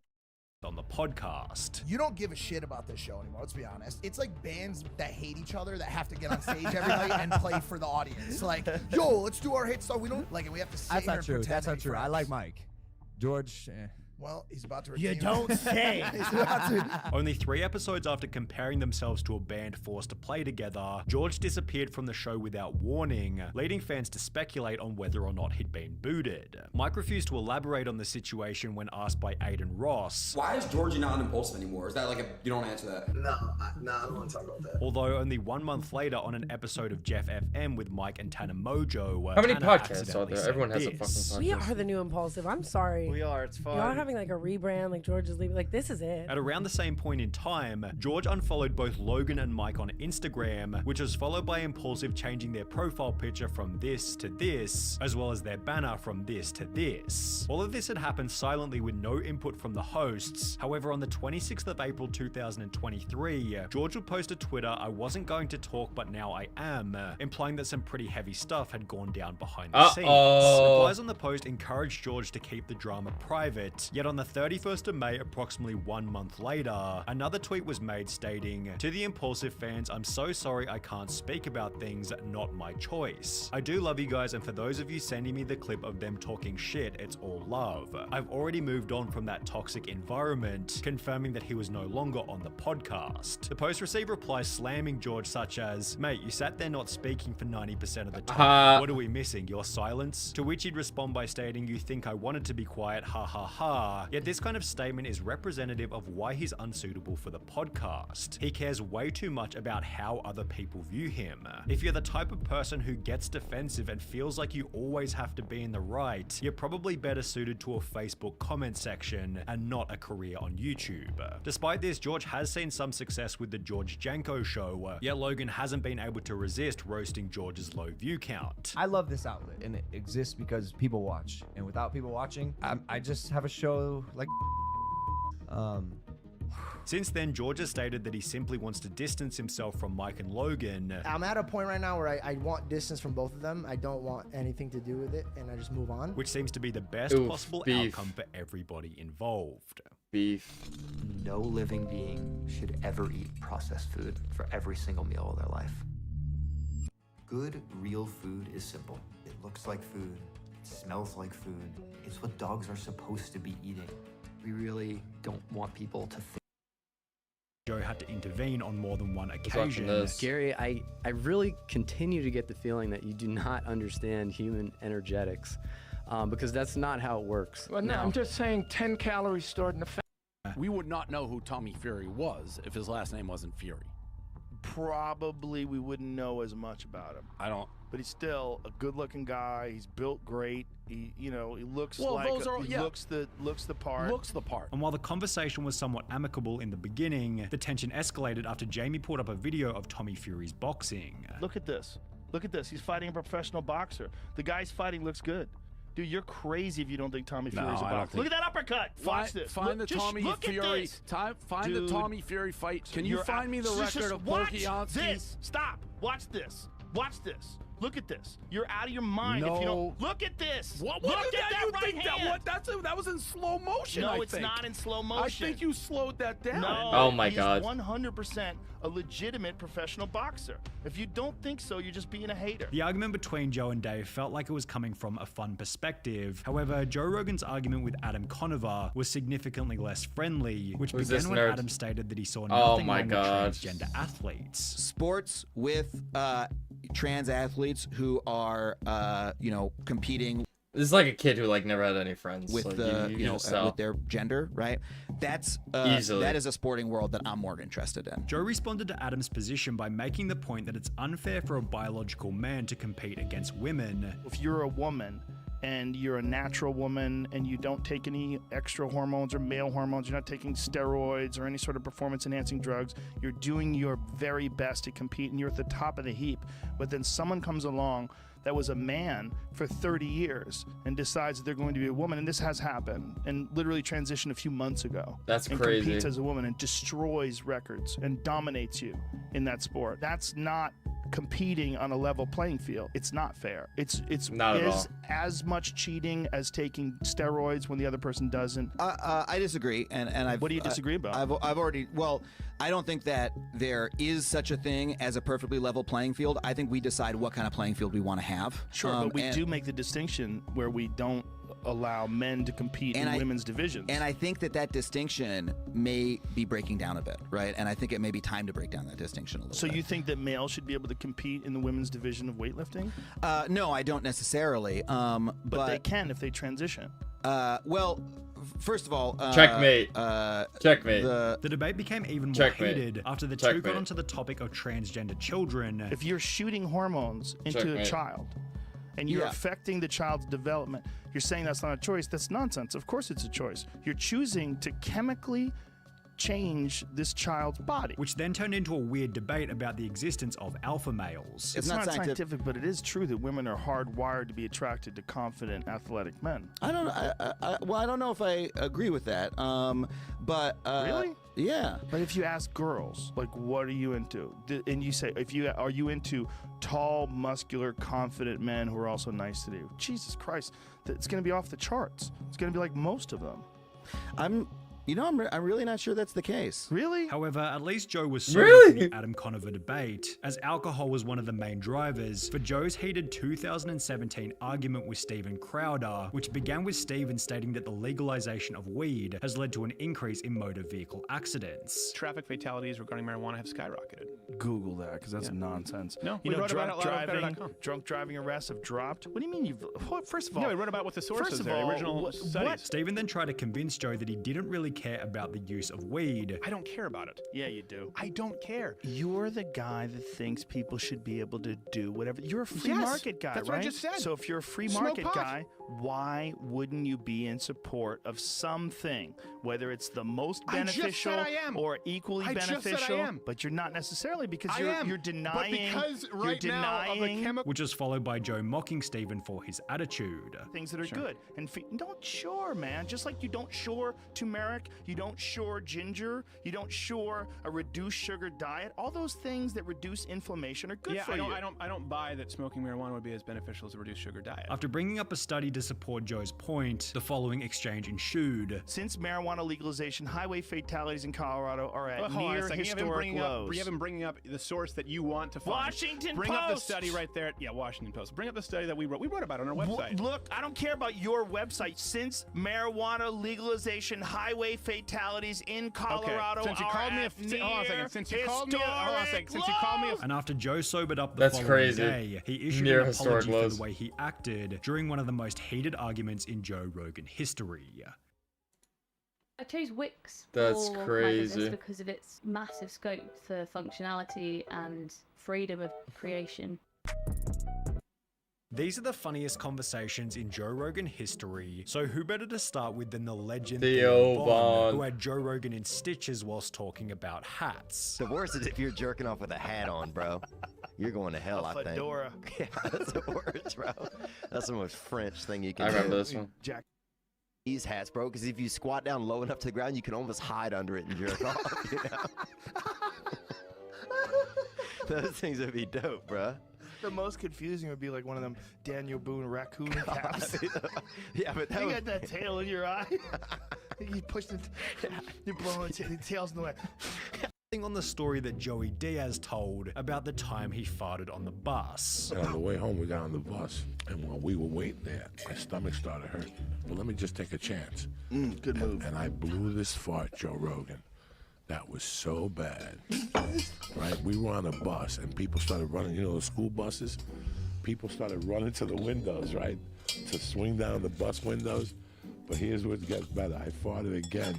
On the podcast. You don't give a shit about this show anymore, let's be honest. It's like bands that hate each other that have to get on stage every night and play for the audience. Like, yo, let's do our hit song. We don't like it. We have to sit That's here not and true. pretend That's to not be true. I friends. like Mike. George, Well, he's about to You redeem don't it. say. He's about to. Only 3 episodes after comparing themselves to a band forced to play together, George disappeared from the show without warning, leading fans to speculate on whether or not he'd been booted. Mike refused to elaborate on the situation when asked by Aiden Ross. Why is Georgie not on Impulsive anymore? Is that like you don't answer that? No, I don't want to talk about that. Although only 1 month later on an episode of Jeff FM with Mike and Tana Mojo. How many Tana podcasts are accidentally there? said Everyone has a this. fucking We podcast. are the new Impulsive. I'm sorry. We are. It's fun. Y'all are having like a rebrand, like George is leaving. Like, this is it. At around the same point in time, George unfollowed both Logan and Mike on Instagram, which was followed by Impulsive changing their profile picture from this to this, as well as their banner from this to this. All of this had happened silently with no input from the hosts. However, on the 26th of April 2023, George would post to Twitter, "I wasn't going to talk, but now I am," implying that some pretty heavy stuff had gone down behind the scenes. Replies on the post encouraged George to keep the drama private, yet on the 31st of May, approximately 1 month later, another tweet was made stating, "To the Impulsive fans, I'm so sorry I can't speak about things, not my choice. I do love you guys, and for those of you sending me the clip of them talking shit, it's all love. I've already moved on from that toxic environment," confirming that he was no longer on the podcast. The post received replies slamming George such as, "Mate, you sat there not speaking for 90% of the time. What are we missing? Your silence?" To which he'd respond by stating, "You think I wanted to be quiet, ha ha ha." Yet this kind of statement is representative of why he's unsuitable for the podcast. He cares way too much about how other people view him. If you're the type of person who gets defensive and feels like you always have to be in the right, you're probably better suited to a Facebook comment section and not a career on YouTube. Despite this, George has seen some success with the George Janko show, yet Logan hasn't been able to resist roasting George's low view count. I love this outlet, and it exists because people watch. And without people watching, I just have a show like. Since then, George has stated that he simply wants to distance himself from Mike and Logan. I'm at a point right now where I want distance from both of them. I don't want anything to do with it, and I just move on. Which seems to be the best possible outcome for everybody involved. Beef. No living being should ever eat processed food for every single meal of their life. Good, real food is simple. It looks like food. It smells like food. It's what dogs are supposed to be eating. We really don't want people to think. Joe had to intervene on more than one occasion. Gary, I really continue to get the feeling that you do not understand human energetics, because that's not how it works. Well, no, I'm just saying 10 calories stored in the fat. We would not know who Tommy Fury was if his last name wasn't Fury. Probably we wouldn't know as much about him. I don't. but he's still a good-looking guy. He's built great. He, you know, he looks Well, like those are- he yeah. looks the part. Looks the part. And while the conversation was somewhat amicable in the beginning, the tension escalated after Jamie pulled up a video of Tommy Fury's boxing. Look at this. Look at this. He's fighting a professional boxer. The guy's fighting looks good. Dude, you're crazy if you don't think Tommy Fury's a I don't boxer. Look at that uppercut. Watch this. Find Look, the just Tommy look at Fury. this. Find Dude, the Tommy Fury fight. Can you you're find me the just record of watch Pokianski? this. Stop. Watch this. Watch this. Look at this. You're out of your mind if you don't. Look at this. What look did at that you right think hand. that was in slow motion? No, I it's think. not in slow motion. I think you slowed that down. No, Oh my he's God. 100% a legitimate professional boxer. If you don't think so, you're just being a hater. The argument between Joe and Dave felt like it was coming from a fun perspective. However, Joe Rogan's argument with Adam Conover was significantly less friendly, which Who's began this when nerd? Adam stated that he saw Oh nothing my wrong God. with transgender athletes. Sports with trans athletes who are, competing. This is like a kid who like never had any friends. With like, the, you can just tell. with their gender, right? That's Easily. that is a sporting world that I'm more interested in. Joe responded to Adam's position by making the point that it's unfair for a biological man to compete against women. If you're a woman and you're a natural woman and you don't take any extra hormones or male hormones, you're not taking steroids or any sort of performance enhancing drugs, you're doing your very best to compete and you're at the top of the heap. But then someone comes along that was a man for 30 years and decides that they're going to be a woman, and this has happened, and literally transitioned a few months ago. That's and crazy. competes as a woman and destroys records and dominates you in that sport. That's not competing on a level playing field. It's not fair. It's Not at all. as much cheating as taking steroids when the other person doesn't. I disagree, and I've. What do you disagree about? I've already. Well, I don't think that there is such a thing as a perfectly level playing field. I think we decide what kind of playing field we want to have. Sure, but we do make the distinction where we don't allow men to compete in women's divisions. And I think that distinction may be breaking down a bit, right? And I think it may be time to break down that distinction a little So bit. you think that males should be able to compete in the women's division of weightlifting? No, I don't necessarily. But they can if they transition. Well, first of all, Checkmate. Checkmate. The debate became even more Checkmate. heated after the two Checkmate. got onto the topic of transgender children. If you're shooting hormones into a Checkmate. child and you're Yeah. affecting the child's development, you're saying that's not a choice. That's nonsense. Of course it's a choice. You're choosing to chemically change this child's body. Which then turned into a weird debate about the existence of alpha males. It's not scientific, but it is true that women are hardwired to be attracted to confident, athletic men. I don't. Well, I don't know if I agree with that. But Really? Yeah. But if you ask girls, like, what are you into? And you say, are you into tall, muscular, confident men who are also nice to you? Jesus Christ, it's going to be off the charts. It's going to be like most of them. I'm really not sure that's the case. Really? However, at least Joe was sober Really? for the Adam Conover debate, as alcohol was one of the main drivers for Joe's heated 2017 argument with Steven Crowder, which began with Steven stating that the legalization of weed has led to an increase in motor vehicle accidents. Traffic fatalities regarding marijuana have skyrocketed. Google that, because that's nonsense. No, you we know, wrote about it live on better.com. drunk driving arrests have dropped. What do you mean you've? First of all, No, we wrote about what the sources first of are, the all, original studies. Steven then tried to convince Joe that he didn't really care about the use of weed. I don't care about it. Yeah, you do. I don't care. You're the guy that thinks people should be able to do whatever. You're a free Yes, market guy, that's right? what I just said. So if you're a free Smoke market pot. guy, why wouldn't you be in support of something, whether it's the most I just beneficial said I am. or equally I just said I beneficial? am. But you're not necessarily, because I you're am. denying. But because right you're now of the denying Which was followed by Joe mocking Steven for his attitude. things that are good. And don't shore, man. Just like you don't shore turmeric, you don't shore ginger, you don't shore a reduced sugar diet. All those things that reduce inflammation are good Yeah, for I you. don't buy that smoking marijuana would be as beneficial as a reduced sugar diet. After bringing up a study to support Joe's point, the following exchange ensued. Since marijuana legalization, highway fatalities in Colorado are at Hold on a near second. historic You lows. haven't bringing up the source that you want to find. Washington Bring up the Post! study right there. Yeah, Washington Post. Bring up the study that we wrote. We wrote about it on our website. Look, I don't care about your website. Since marijuana legalization, highway fatalities in Colorado Since you are called me at hold on a second. near Since you called me hold on a second. Since you historic called me And after Joe sobered up the That's following crazy. day, he issued Near an historic apology for lows. the way he acted during one of the most heated arguments in Joe Rogan history. I chose Wix That's for my crazy. business because of its massive scope for functionality and freedom of creation. These are the funniest conversations in Joe Rogan history, so who better to start with than the legend Theo Von, Von, who had Joe Rogan in stitches whilst talking about hats. The worst is if you're jerking off with a hat on, bro. You're going to hell, I think. Fedora. Yeah, that's the worst, bro. That's the most French thing you can I do. remember this one. Jack. These hats, bro, because if you squat down low enough to the ground, you can almost hide under it and jerk off, you know? Those things would be dope, bro. The most confusing would be like one of them Daniel Boone raccoon caps. Yeah, but that you would... got that tail in your eye. You push the, you're blowing the tail's in the way. On the story that Joey Diaz told about the time he farted on the bus. And on the way home, we got on the bus, and while we were waiting there, my stomach started hurting. Well, let me just take a chance. Good move. And I blew this fart, Joe Rogan. That was so bad, right? We were on a bus, and people started running, you know, the school buses? People started running to the windows, right? To swing down the bus windows. But here's what gets better. I farted again.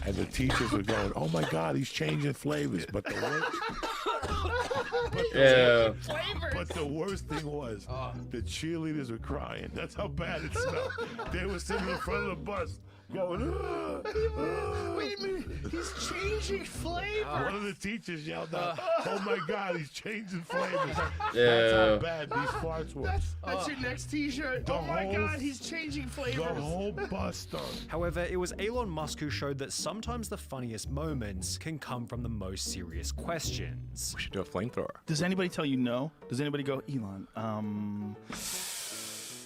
And the teachers were going, oh my God, he's changing flavors. But the worst thing was the cheerleaders were crying. That's how bad it smelled. They were sitting in front of the bus going, Wait a minute, he's changing flavors. One of the teachers yelled out, oh my God, he's changing flavors. Yeah. That's how bad these farts were. That's your next t-shirt. Oh my God, he's changing flavors. The whole bus stunk. However, it was Elon Musk who showed that sometimes the funniest moments can come from the most serious questions. We should do a flamethrower. Does anybody tell you no? Does anybody go, Elon,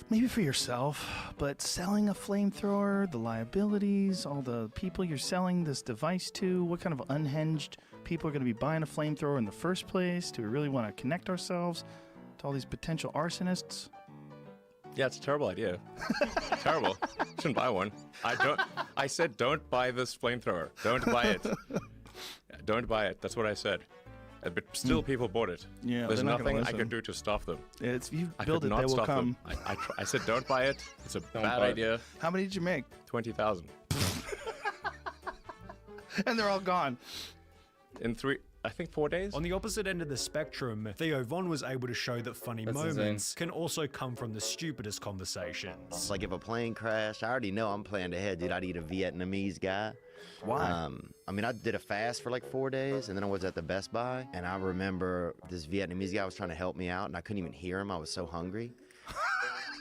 maybe for yourself, but selling a flamethrower, the liabilities, all the people you're selling this device to, what kind of unhinged people are going to be buying a flamethrower in the first place? Do we really want to connect ourselves to all these potential arsonists? Yeah, it's a terrible idea. Terrible. Shouldn't buy one. I said don't buy this flamethrower. Don't buy it. Don't buy it. That's what I said. But still, people bought it. Yeah, there's they're not gonna nothing I listen. could do to stop them. If you I build could it, not they will stop come. them. I said don't buy it. It's a bad buy it. idea. How many did you make? 20,000 And they're all gone. in 4 days. On the opposite end of the spectrum, Theo Von was able to show that funny That's moments can also come from the stupidest conversations. It's like if a plane crashed, I already know I'm planning ahead, dude. I'd eat a Vietnamese guy. Why? I mean, I did a fast for like 4 days, and then I was at the Best Buy, and I remember this Vietnamese guy was trying to help me out, and I couldn't even hear him. I was so hungry.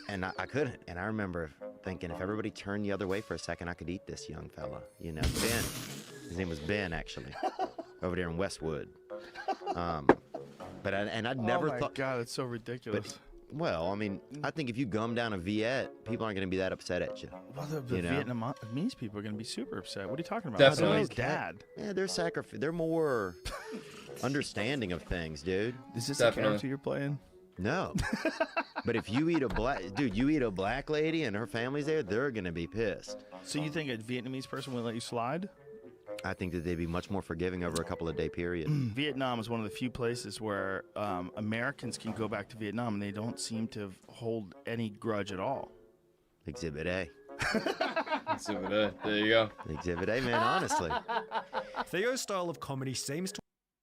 And I couldn't. And I remember thinking, if everybody turned the other way for a second, I could eat this young fella. You know, Ben. His name was Ben, actually, over there in Westwood. But I'd never thought. Oh my God, it's so ridiculous. Well, I mean, I think if you gum down a Viet, people aren't going to be that upset at you. Well, the you know? Vietnamese people are going to be super upset. What are you talking about? Definitely. His dad. Yeah, they're more understanding of things, dude. Is this Definitely. a character you're playing? No. But if you eat a black lady and her family's there, they're going to be pissed. So you think a Vietnamese person would let you slide? I think that they'd be much more forgiving over a couple of day period. Vietnam is one of the few places where Americans can go back to Vietnam and they don't seem to hold any grudge at all. Exhibit A. Exhibit A. There you go. Exhibit A, man, honestly. Theo's style of comedy seems to